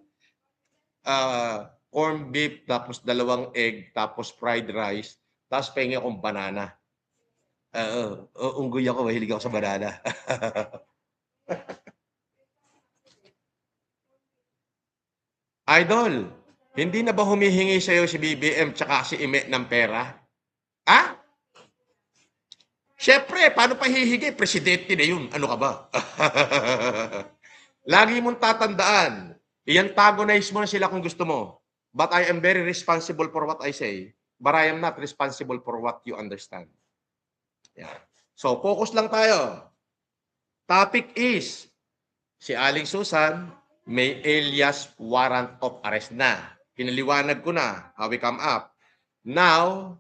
Corned beef, tapos 2 egg, tapos fried rice, tapos pengi akong banana. Unggoy ako, mahilig ako sa banana. Idol, hindi na ba humihingi sa'yo si BBM tsaka si Ime ng pera? Siyempre, paano pa hihingi? Presidente na yun. Ano ka ba? Lagi mong tatandaan, i-antagonize mo na sila kung gusto mo. But I am very responsible for what I say. But I am not responsible for what you understand. Yeah. So, focus lang tayo. Topic is, si Aling Susan may alias warrant of arrest na. Pinaliwanag ko na how we come up. Now,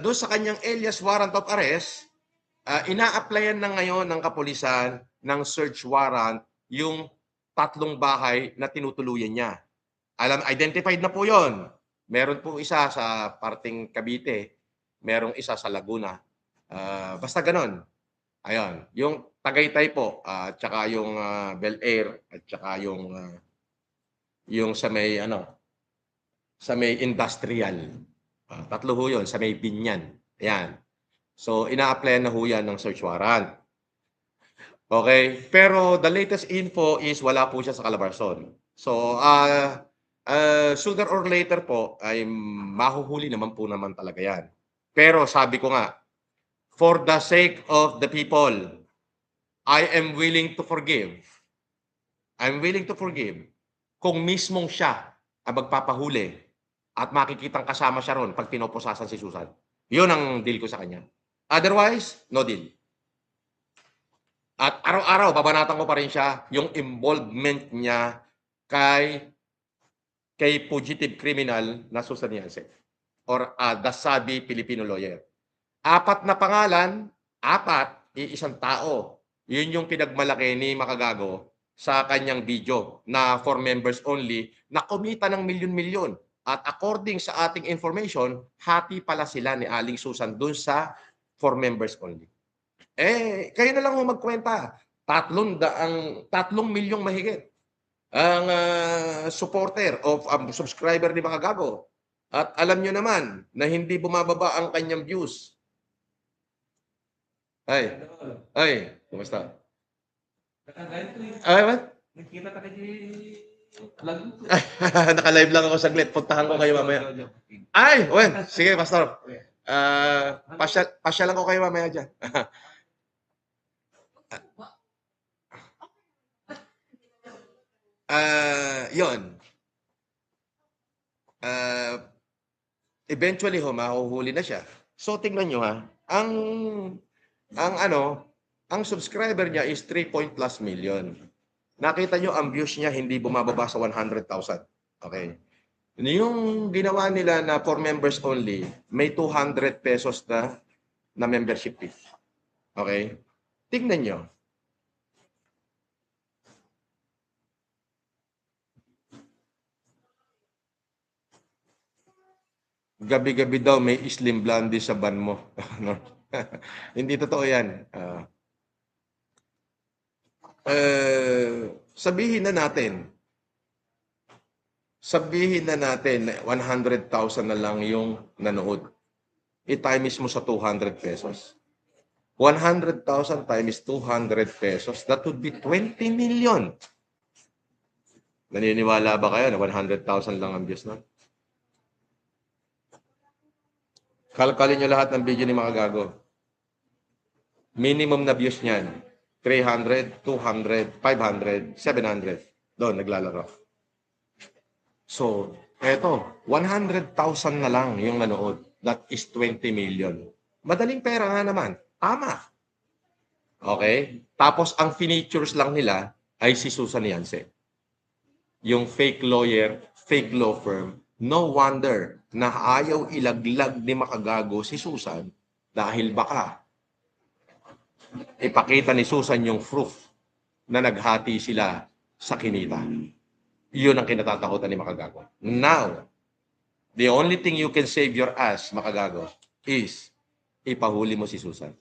doon sa kanyang alias warrant of arrest, ina-applyan na ngayon ng kapulisan ng search warrant yung 3 bahay na tinutuluyan niya. Identified na po yon. Meron po isa sa parting Cavite, merong isa sa Laguna. Basta ganon. Ayun, yung Tagaytay po, at saka yung Bel Air, at saka yung sa may sa may industrial. 3 ho yun, sa may Binyan. Ayan. So, ina-applyan na ho yan ng search warrant. Okay? Pero the latest info is wala po siya sa Calabarzon. So, sooner or later po, ay mahuhuli naman po naman talaga yan. Pero sabi ko nga, for the sake of the people, I am willing to forgive. I'm willing to forgive kung mismong siya ang magpapahuli at makikitang kasama siya ron pag pinoposasan si Susan. Yun ang deal ko sa kanya. Otherwise, no deal. At araw-araw, babanatan ko pa rin siya yung involvement niya kay fugitive criminal na Susan Yance or the Sabi Filipino lawyer. 4 na pangalan, 4, iisang tao. Yun yung pinagmalaki ni Makagago sa kanyang video na for members only na kumita ng milyon-milyon. At according sa ating information, hati pala sila ni Aling Susan dun sa for members only. Kayo na lang ho magkwenta. 3 milyong mahigit ang supporter of subscriber ni Makagago. At alam nyo naman na hindi bumababa ang kanyang views. Kumusta? What? Nakita ka di vlog mo. Naka-live lang ako saglit. Puntahan ko kayo mamaya. Sige, Pastor. Pasya lang ko kayo mamaya dyan. Yun. Eventually mahuhuli na siya. So tingnan nyo ha, ang subscriber niya is 3+ million. Nakita nyo ang views niya hindi bumababa sa 100,000. Okay. Yung ginawa nila na for members only, may 200 pesos na membership fee. Okay? Tingnan nyo. Gabi-gabi daw may Slim Blondie sa ban mo. Hindi totoo yan. Sabihin na natin na 100,000 na lang yung nanood. I-times mo sa 200 pesos. 100,000 times 200 pesos, that would be 20 million. Naniniwala ba kayo na 100,000 lang ang views na? Kalkalin nyo lahat ng video ni Makagago. Minimum na views niyan, 300, 200, 500, 700. Doon, naglalaro. So, eto, 100,000 na lang yung nanood. That is 20 million. Madaling pera nga naman. Tama. Okay? Tapos, ang features lang nila ay si Susan Yance. Yung fake lawyer, fake law firm. No wonder na ayaw ilaglag ni Makagago si Susan dahil baka ipakita ni Susan yung proof na naghati sila sa kinita. Iyon ang kinatatakutan ni Makagago. Now, the only thing you can save your ass, Makagago, is ipahuli mo si Susan.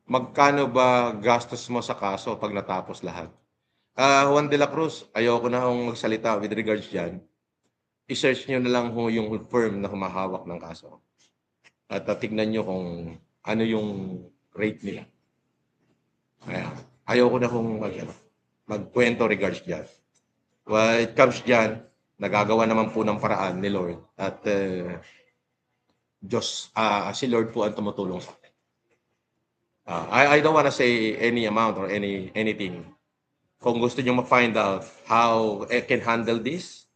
Magkano ba gastos mo sa kaso pag natapos lahat? Juan de la Cruz, ayoko na akong magsalita with regards dyan. I-search nyo na lang ho yung firm na humahawak ng kaso. At tignan nyo kung ano yung rate nila. Ayoko na akong magkwento regards dyan. Well, it comes dyan, nagagawa naman po ng paraan ni Lord. At si Lord po ang tumutulong sa akin. I don't want to say any amount or anything. Kung gusto niyo ma-find out how I can handle this,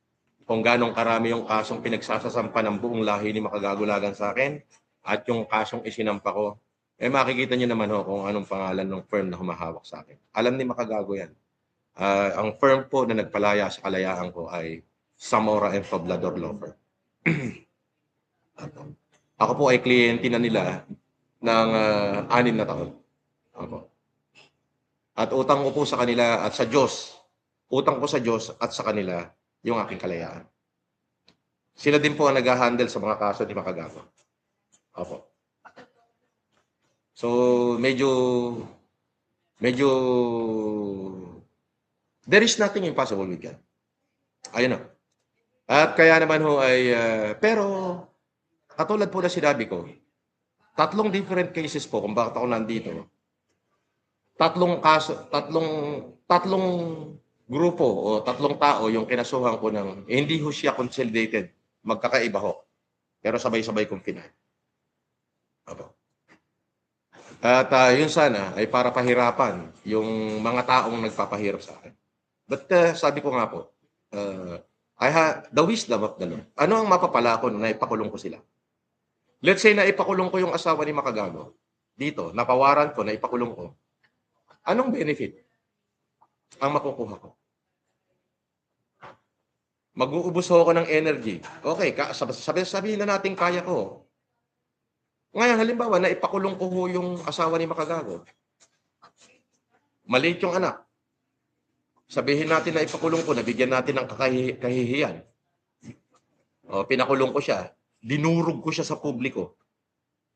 kung ganong karami yung kasong pinagsasasampa ng buong lahi ni Makagagulagan sa akin, at yung kasong isinampa ko, makikita niyo naman kung anong pangalan ng firm na humahawak sa akin. Alam ni Makagago yan. Ang firm po na nagpalaya sa kalayaan ko ay Zamora and Poblador Law Firm. Ako po ay kliyente na nila ng 6 na taon. Ako. At utang ko po sa kanila at sa Diyos. Utang ko sa Diyos at sa kanila yung aking kalayaan. Sila din po ang nag-handle sa mga kaso ni Makagago. Opo. So, medyo there is nothing impossible with God. Ayun na. At kaya naman ay, pero katulad po na sinabi ko, 3 different cases po kung bakit ako nandito. 3 kaso, 3 grupo o 3 tao yung kinasuhan ko ng hindi ho siya consolidated, magkakaiba ho. Pero sabay-sabay kong pinay. At yun sana ay para pahirapan yung mga taong nagpapahirap sa akin. But sabi ko nga po, I have the wisdom of the Lord. Ano ang mapapala ko na ipakulong ko sila? Let's say na ipakulong ko yung asawa ni Makagago. Dito, napawaran ko na ipakulong ko. Anong benefit ang makukuha ko? Mag-uubos ako ng energy. Okay, sabihin na natin kaya ko. Ngayon, halimbawa, na ipakulong ko yung asawa ni Makagago. Maliit yung anak. Sabihin natin na ipakulong ko, nabigyan natin ng kahihiyan. O, pinakulong ko siya, dinurog ko siya sa publiko.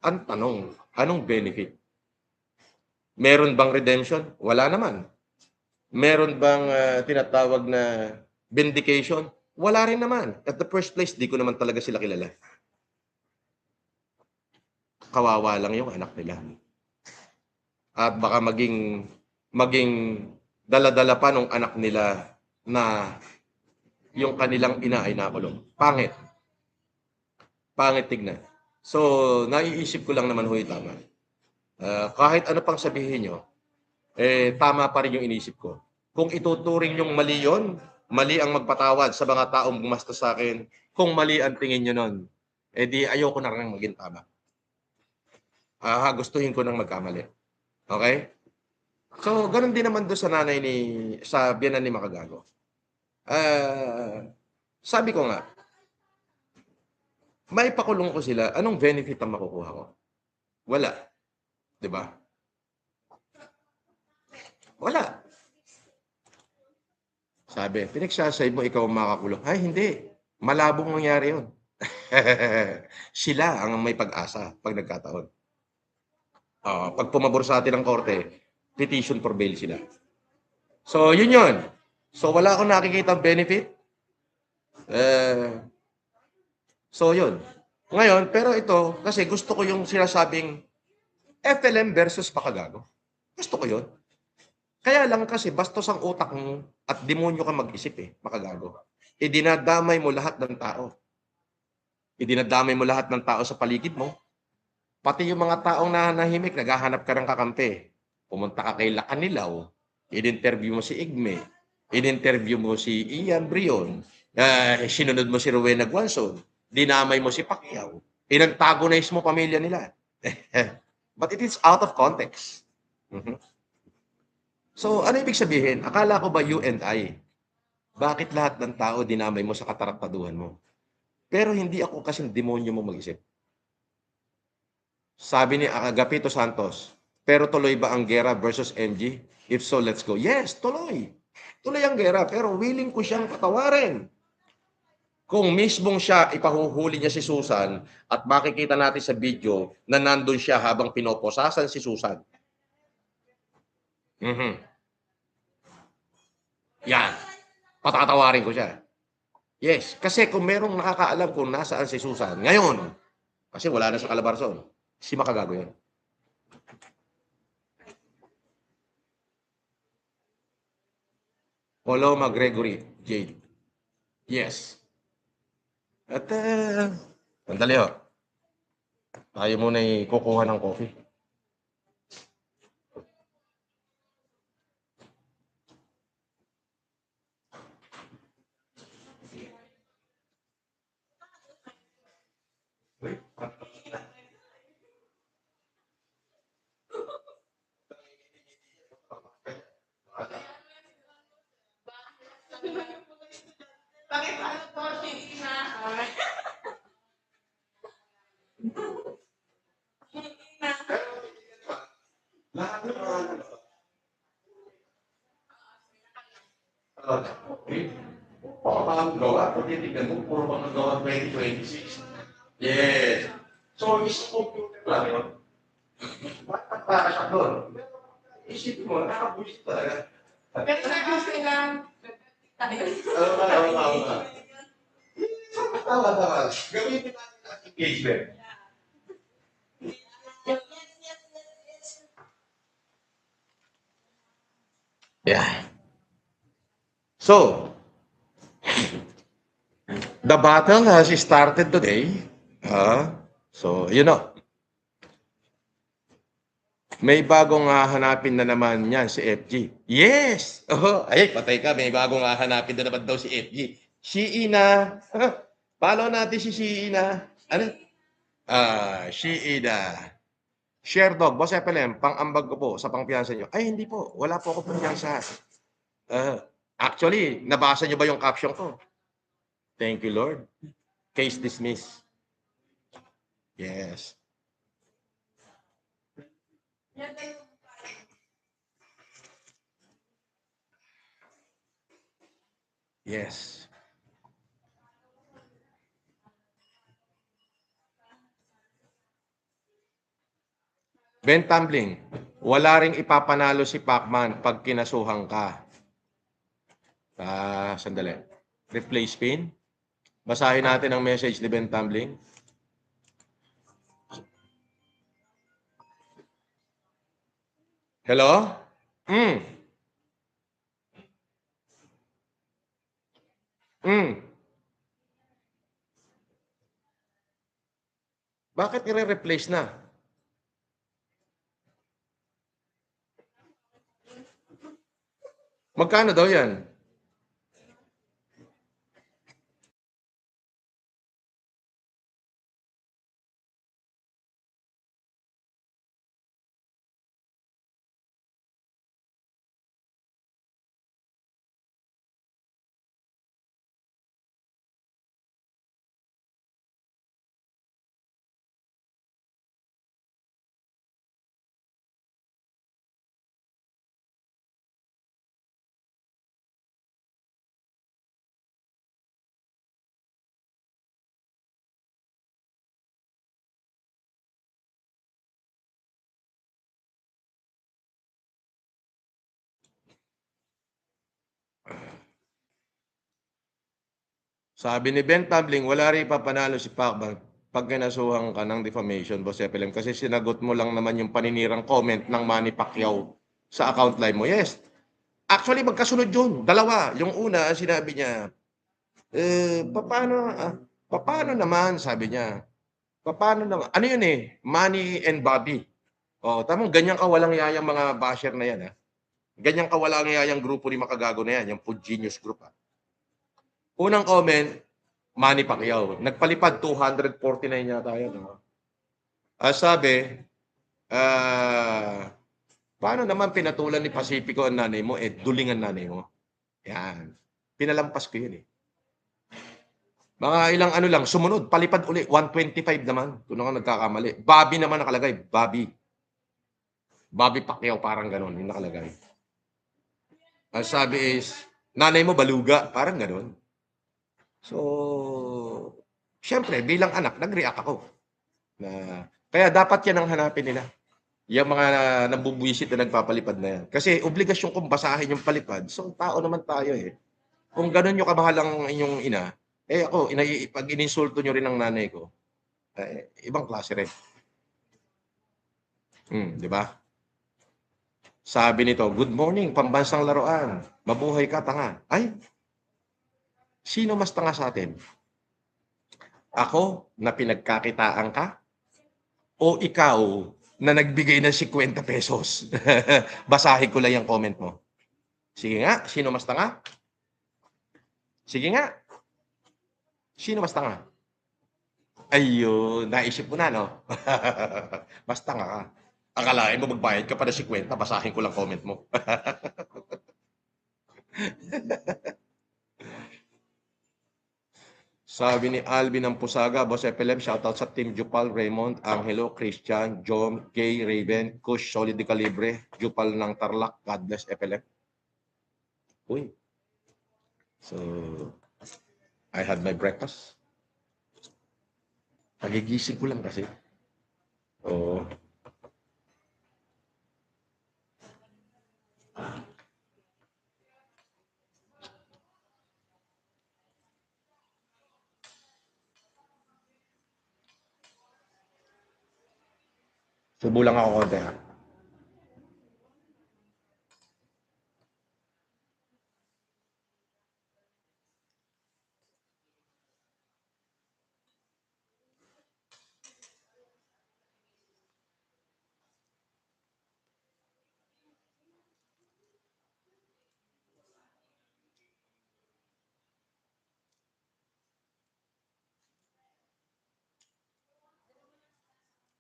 Ang tanong, anong benefit? Meron bang redemption? Wala naman. Meron bang tinatawag na vindication? Wala rin naman. At the first place, di ko naman talaga sila kilala. Kawawa lang yung anak nila. At baka maging dala-dala pa nung anak nila na yung kanilang ina ay nakulong. Pangit. Pangit tignan. So, naiisip ko lang naman tama. Kahit ano pang sabihin nyo, tama pa rin yung inisip ko. Kung ituturing yung mali yun, mali ang magpatawad sa mga taong gumastos sa akin, kung mali ang tingin nyo nun, di ayoko na rin maging tama. Gustuhin ko nang magkamali. Okay? So, ganun din naman doon sa sa biyanan ni Makagago. Sabi ko nga, maipakulong ko sila, anong benefit ang makukuha ko? Wala. Diba? Wala. Sabi, pinagsasay mo ikaw ang makakulong. Ay, hindi. Malabong mangyari yun. Sila ang may pag-asa pag nagkataon. Pag pumabor sa atin ng korte, petition for bail sila. So, yun yun. So, wala akong nakikita benefit. So, yun. Ngayon, pero ito, kasi gusto ko yung sinasabing FLM versus Makagago. Gusto ko yun. Kaya lang kasi bastos ang utak mo at demonyo ka mag-isip Makagago. Idinadamay mo lahat ng tao. Idinadamay mo lahat ng tao sa paligid mo. Pati yung mga taong nanahimik, naghahanap ka ng kakampi. Pumunta ka kay Lacanilaw, in-interview mo si Igme, in-interview mo si Ian Brion, sinunod mo si Rowena Guanzon, dinamay mo si Pacquiao, inantagonize mo pamilya nila. But it is out of context. So, ano ibig sabihin? Akala ko ba you and I? Bakit lahat ng tao dinamay mo sa katarataduhan mo? Pero hindi ako kasing demonyo mo mag-isip. Sabi ni Agapito Santos, pero tuloy ba ang gera versus MG? If so, let's go. Yes, tuloy. Tuloy ang gera, pero willing ko siyang patawarin. Kung mismong siya, ipahuhuli niya si Susan at makikita natin sa video na nandun siya habang pinoposasan si Susan. Yan. Patatawarin ko siya. Yes, kasi kung merong nakakaalam kung nasaan si Susan, ngayon, kasi wala na sa Calabarzon, si Makagago yan. Paloma Gregory Jade. Yes. At, sandali ho. Tayo muna kukuha ng coffee. Bakit ano po, sige na. Lahat ng mga gawa, kung titignan mo, puro mga gawa 2026. Yes. So, isang computer lang yun. Bakit para siya doon? Isipin mo, nakakabulis talaga. Pero kasi lang. Oo. Tama. Gamitin natin ang engagement. Yeah. So, the battle has started today. So, may bagong hahanapin na naman yan si FG. Yes! Ay, patay ka. May bagong hahanapin na naman daw si FG. Si Ina. Follow natin si Ina. Ano? Si Ina. Share dog. Boss FLM, pang-ambag ko po sa pangpiyansa nyo. Ay, hindi po. Wala po ako pangpiyansa. Actually, nabasa nyo ba yung caption ko? Thank you, Lord. Case dismissed. Yes. Yes. Ben Tumbling, wala ring ipapanalo si Pacman pag kinasuhan ka. Sandali. Replay spin. Basahin natin ang message ni Ben Tumbling. Hello? Mm. Mm. Bakit i-replace na? Magkano daw yan? Sabi ni Ben Tumbling, wala rin ipapanalo si Pacman pag kinasuhan ka ng defamation, Boss FLM, kasi sinagot mo lang naman yung paninirang comment ng Manny Pacquiao sa account live mo. Yes. Actually, magkasunod yun. Dalawa. Yung una, sinabi niya, paano naman, sabi niya. Paano naman? Ano yun eh? Manny and Bobby. Oh, tamang ganyan kawalang yayang mga basher na yan, ha? Ganyan kawalang yayang grupo ni Makagago na yan, yung Food Genius Group, ha? Unang comment, Manny Pacquiao. Nagpalipad 249 yata yun. No? Sabi, ah, paano naman pinatulan ni Pacifico ang nanay mo? Duling ang nanay mo. Yan. Pinalampas ko yun eh. Mga ilang ano lang, sumunod, palipad uli, 125 naman. Kung ako nagkakamali. Bobby naman nakalagay, Bobby. Bobby Pacquiao, parang ganon, yung nakalagay. Ang sabi is, nanay mo baluga, parang ganon. So, syempre, bilang anak, nag-react ako. Kaya dapat yan ang hanapin nila. Yung mga nambubwisit na nagpapalipad na yan. Kasi obligasyon kong basahin yung palipad. So, tao naman tayo eh. Kung ganun yung kamahal ang inyong ina, ako, pag ininsulto nyo rin ang nanay ko, ibang klase rin. Di ba? Sabi nito, good morning, pambansang laruan. Mabuhay ka, tanga. Ay, sino mas tanga sa atin? Ako na pinagkakitaan ka? O ikaw na nagbigay ng 50 pesos? Basahin ko lang yung comment mo. Sige nga, sino mas tanga? Sige nga. Sino mas tanga? Ayun, naisip ko na, no? Mas tanga ka. Akalain mo magbayad ka pa ng 50, basahin ko lang comment mo. Sabi ni Alvin ng Pusaga, Boss FLM, shoutout sa Team Jupal, Raymond, Angelo, Christian, Jom, Gay, Raven, Kush, Solid de Calibre, Jupal ng Tarlac, God bless FLM. Uy. So, I had my breakfast. Nagigising ko lang kasi. Oo. Subo lang ako konti, ha?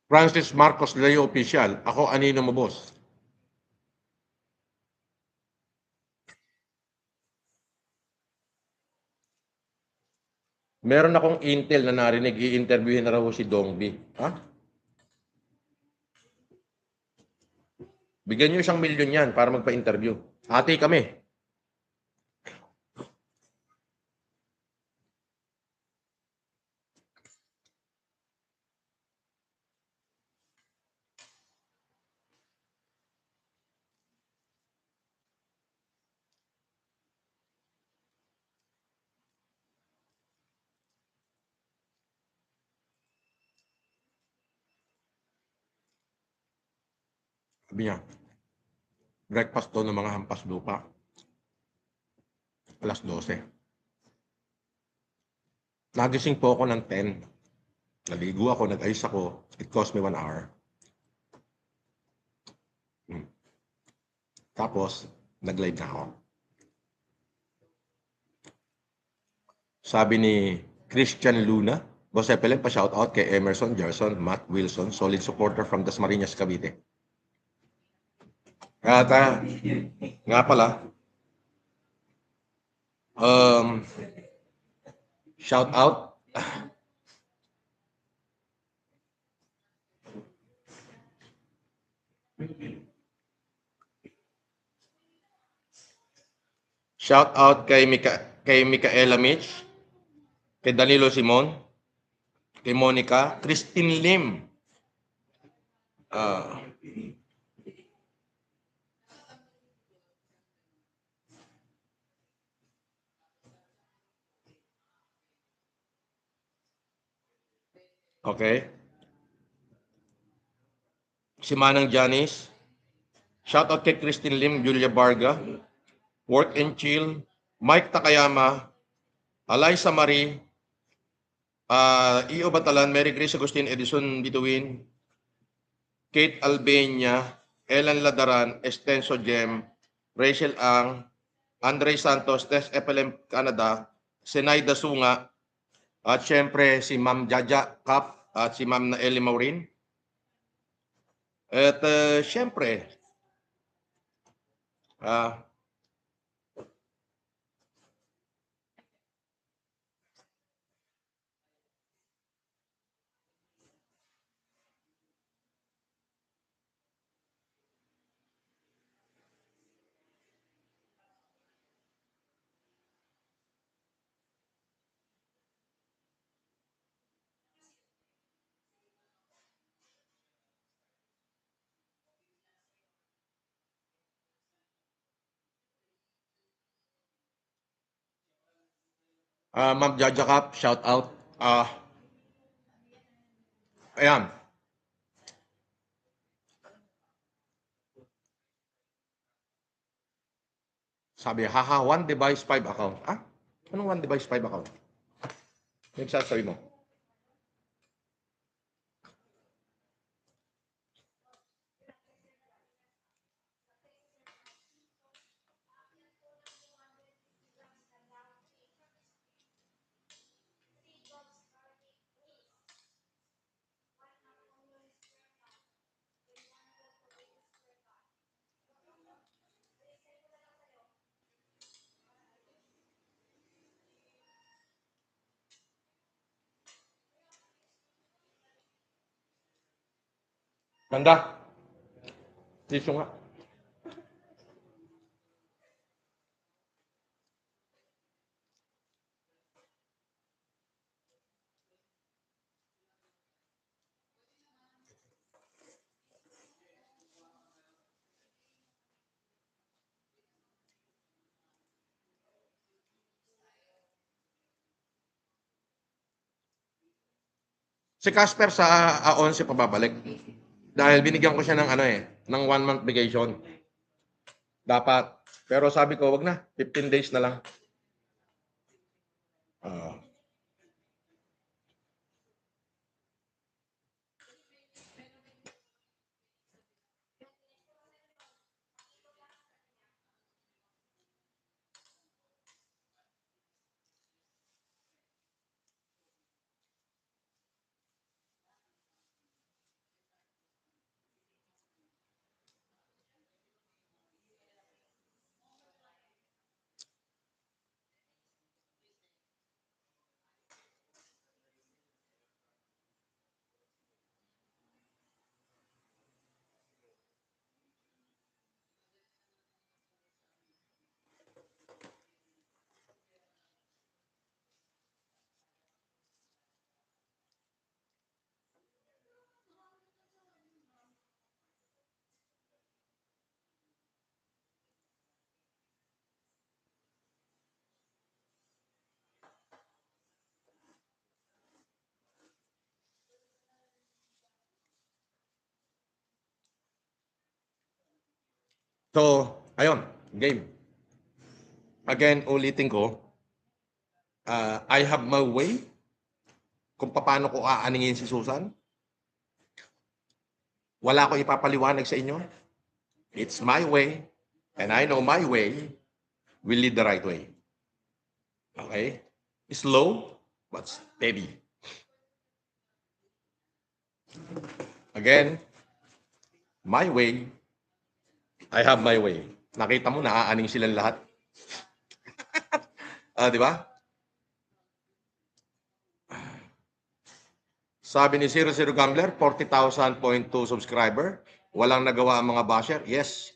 Francis Marcos Leo Official. Ako, anino mo, boss? Meron akong intel na narinig, i-interviewin na raw si Dongbi. Ha? Bigyan nyo 1 milyon yan para magpa-interview. Ate kami. Sabi niya, breakfast daw ng mga hampas lupa, alas 12. Nagising po ako ng 10. Naligo ako, nag-ayos ako. It cost me 1 hour. Tapos, nag-live na ako. Sabi ni Christian Luna, Boss Epelem, pa-shoutout kay Emerson, Gerson, Matt Wilson, solid supporter from Dasmariñas, Cavite. At nga pala, shout out. Shout out kay Micaela Mitch, kay Danilo Simon, kay Monica, Christine Lim. Okay. Si Manang Janice. Shout out kay Christine Lim, Julia Barga, Work and Chill, Mike Takayama, Alaysa Marie, Iyo Batalan, Mary Grace Agustin, Edison Bituin, Kate Albania, Ellen Ladaran, Estenso Jem, Rachel Ang, Andre Santos, Tess Epelem Canada, Senaida Sunga, at syempre si Ma'am Jaja Kap at si Ma'am Naeli Maurin. At syempre, Ma'am Jaja Kap, shout out. Ayan. Sabi, haha, one device, 5 account. Anong one device, 5 account? Yung sasabi mo. Ganda. Tissue nga. Si Casper sa 11 pa babalik. Dahil binigyan ko siya ng ng 1 month vacation. Dapat. Pero sabi ko, wag na. 15 days na lang. So, ayun, game. Again, ulitin ko, I have my way kung paano ko aaningin si Susan. Wala ko ipapaliwanag sa inyo. It's my way, and I know my way will lead the right way. Okay? Slow, but steady. Again, my way, I have my way. Nakita mo, naaaning silang lahat. Di ba? Sabi ni 00 Gambler, 40,000.2 subscriber. Walang nagawa ang mga basher. Yes.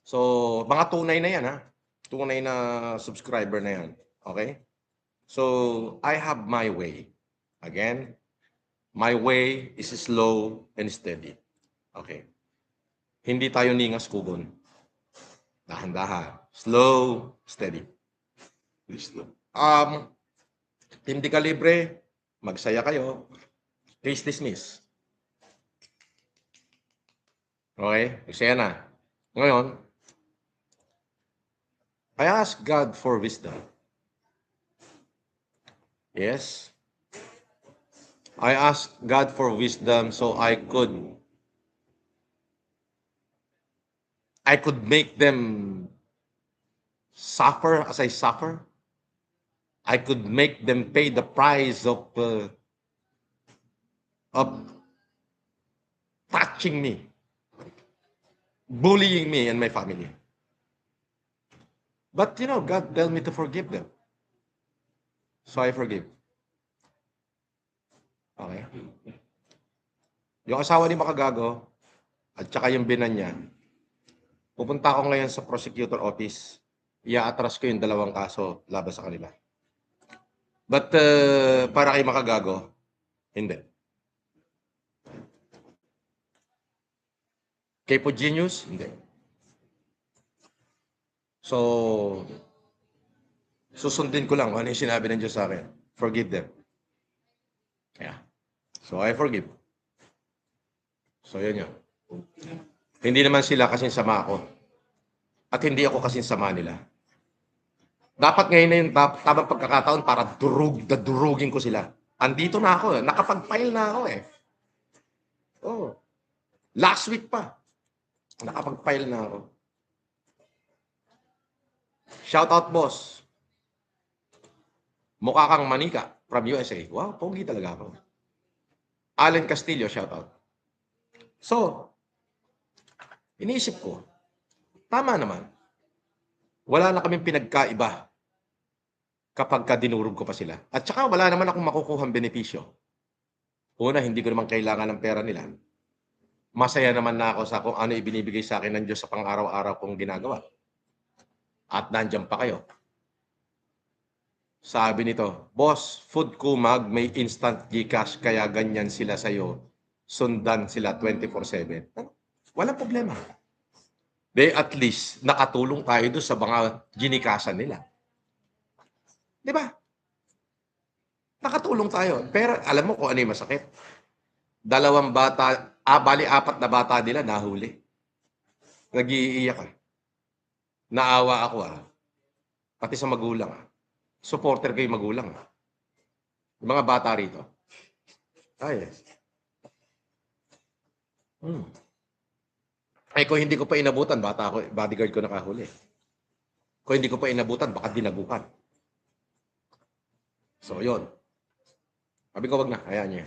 So, mga tunay na yan, ha? Tunay na subscriber na yan. Okay? So, I have my way. Again, my way is slow and steady. Okay. Hindi tayo ningas kugon. Dahan-dahan. Slow, steady. Slow. Hindi ka libre. Magsaya kayo. Case dismiss. Okay? Magsaya na. Ngayon, I ask God for wisdom. Yes. I ask God for wisdom so I could make them suffer as I suffer. I could make them pay the price of touching me, bullying me and my family. But God tell me to forgive them. So I forgive. Okay? Yung asawa ni Makagago at saka yung binan niya, pupunta ako ngayon sa prosecutor office. Ia-atras ko yung 2 kaso laban sa kanila. But para kay Makagago, hindi. Kay Pugenius, hindi. So, susundin ko lang kung ano yung sinabi ng Diyos sa akin. Forgive them. Yeah. So, I forgive. So, yun yun. Hindi naman sila kasing sama ako. At hindi ako kasing sama nila. Dapat ngayon na yung tamang pagkakataon para durugin ko sila. Andito na ako. Nakapag-file na ako eh. Oh. Last week pa. Nakapag-file na ako. Shout out, boss. Mukha kang manika from USA. Wow, pogi talaga ako. Allen Castillo, shout out. So, iniisip ko, tama naman. Wala na kaming pinagkaiba kapag dinurog ko pa sila. At saka wala naman akong makukuhang benepisyo. Una, hindi ko naman kailangan ng pera nila. Masaya naman na ako sa kung ano ibinibigay sa akin ng Diyos sa pang-araw-araw kong ginagawa. At nandiyan pa kayo. Sabi nito, boss, Food Kumag may instant Gcash kaya ganyan sila sa'yo. Sundan sila 24/7. Walang problema. They at least nakatulong tayo doon sa mga ginikasan nila. Di ba? Nakatulong tayo. Pero alam mo kung ano yung masakit? 2 bata, bali 4 na bata nila nahuli. Nag-iiyak ah. Naawa ako ah. Pati sa magulang ah. Supporter kayo magulang ah. Yung mga bata rito. Ay. Ay, kung hindi ko pa inabutan, bata ako, bodyguard ko nakahuli. Kung hindi ko pa inabutan, baka dinagukan. So, yun. Sabi ko, wag na. Hayaan niya.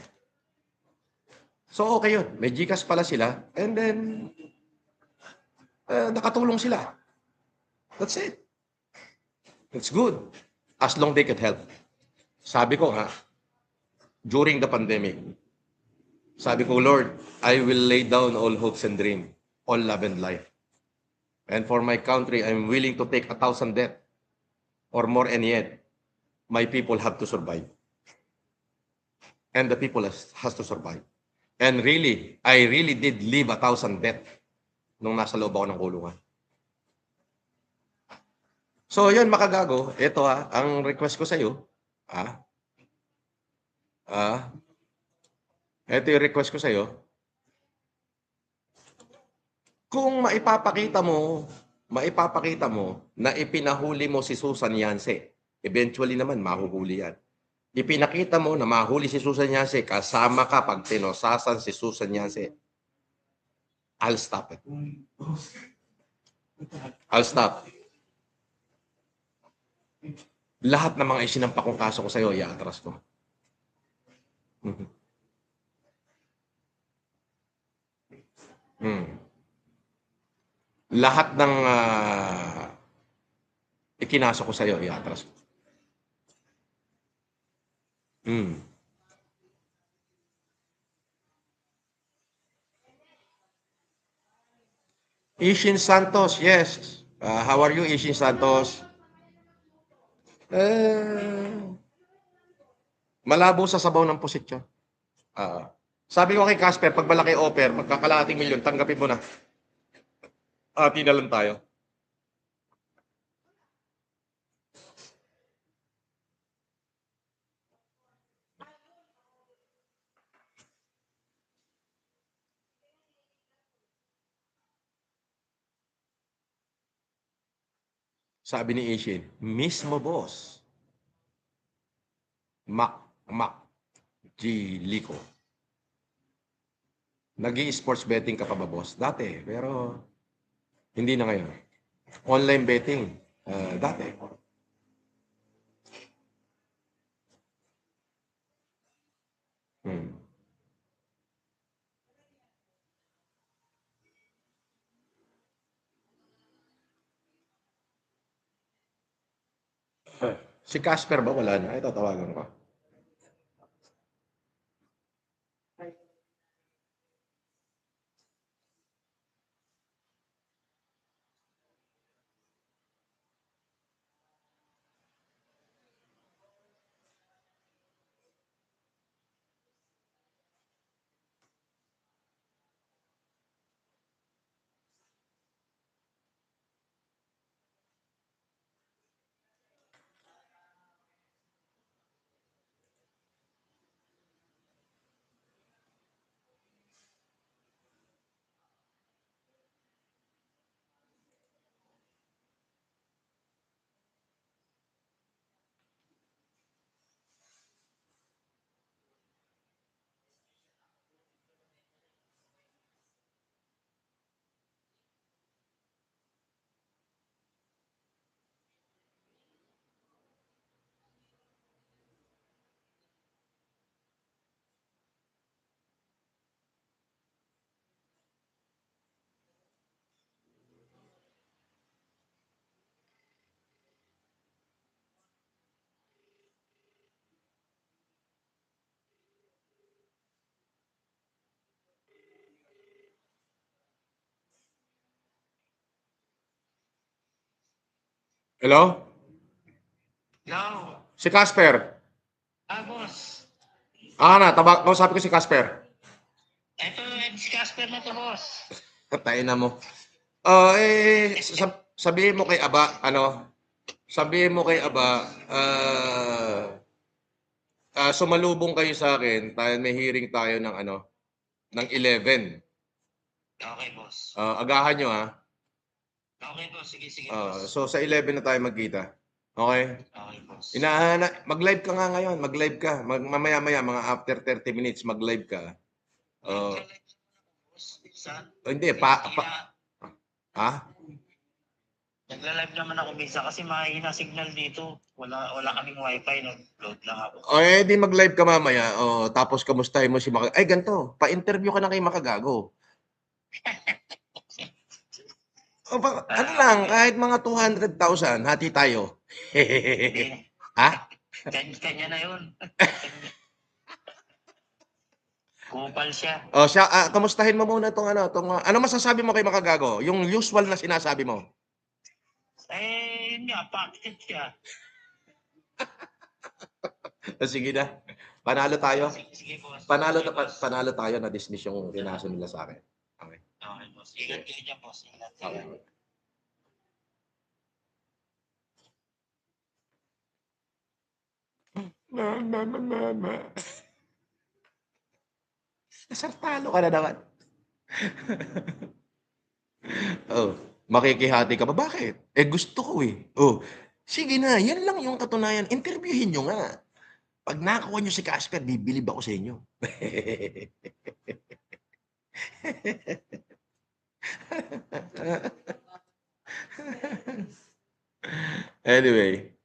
So, okay yun. May Gcash pala sila. And then, nakatulong sila. That's it. It's good. As long they could help. Sabi ko nga, during the pandemic, sabi ko, Lord, I will lay down all hopes and dreams. All love and life. And for my country, I'm willing to take 1,000 death or more, and yet, my people have to survive. And the people has to survive. And really, I really did leave 1,000 death nung nasa loob ako ng kulungan. So, yun, Makagago. Ito ang request ko sa iyo. Ito yung request ko sa iyo. Kung maipapakita mo na ipinahuli mo si Susan Yance, eventually naman mahuhuli yan. Ipinakita mo na mahuli si Susan Yance, kasama ka pag tinosasan si Susan Yance, I'll stop it. I'll stop. Lahat ng mga isinampa kong kaso ko sa'yo, i-atras ko. Mhm. Lahat ng ikinaso ko sa'yo, i-atras ko. Ishin Santos, yes. How are you, Ishin Santos? Malabo sa sabaw ng pusit yun. Sabi ko kay Casper, pag malaki offer, magkakalating milyon, tanggapin mo na. Ati na lang tayo. Sabi ni Ishin, mismo boss. Mac G. Lico. Nag-i-sports betting ka pa ba, boss? Dati, pero hindi na ngayon. Online betting, dati. Si Casper ba? Wala na. Ito, tawagan ko. Hello? No. Si Casper. Boss. Kausapin ko si Casper. Ito, si Casper na to, boss. Tayo na mo. Sabihin mo kay Aba, sumalubong kayo sa akin, may hearing tayo ng 11. Okay, boss. Agahan nyo, ha? Okay, boss. Sige, boss. So sa 11 na tayo magkita. Okay? Okay, boss. Mag-live ka nga ngayon, mag-live ka. Mamaya-maya, mga after 30 minutes, mag-live ka. Saan? Hindi, ha? Nagla-live naman ako minsan kasi mahina signal dito. Wala kaming wifi, nag-load lang ako. Di mag-live ka mamaya. Tapos kamustahin mo si Maka. Ay, ganito. Pa-interview ka na kay Makagago. Ano lang, kahit mga 200,000, hati tayo. Ha? Kanya na yun. Kupal siya. Kamustahin mo muna ano masasabi mo kay Makagago? Yung usual na sinasabi mo. Yun nga, packet siya. Sige na. Panalo tayo. Sige, boss. Panalo tayo na dismiss yung kinaso nila sa akin. Okay. Okay, boss. Ingat kayo dyan, boss. Ingat kayo. Okay. Nasartalo ka na naman. Oh, makikihati ka pa, bakit? Eh, gusto ko, eh. Oh, sige na, yan lang yung katunayan, interviewin niyo nga. 'Pag nakuha niyo si Casper, bibilib ako sa inyo. Anyway.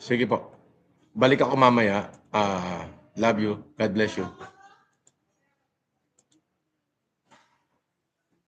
Sige po. Balik ako mamaya. Love you. God bless you.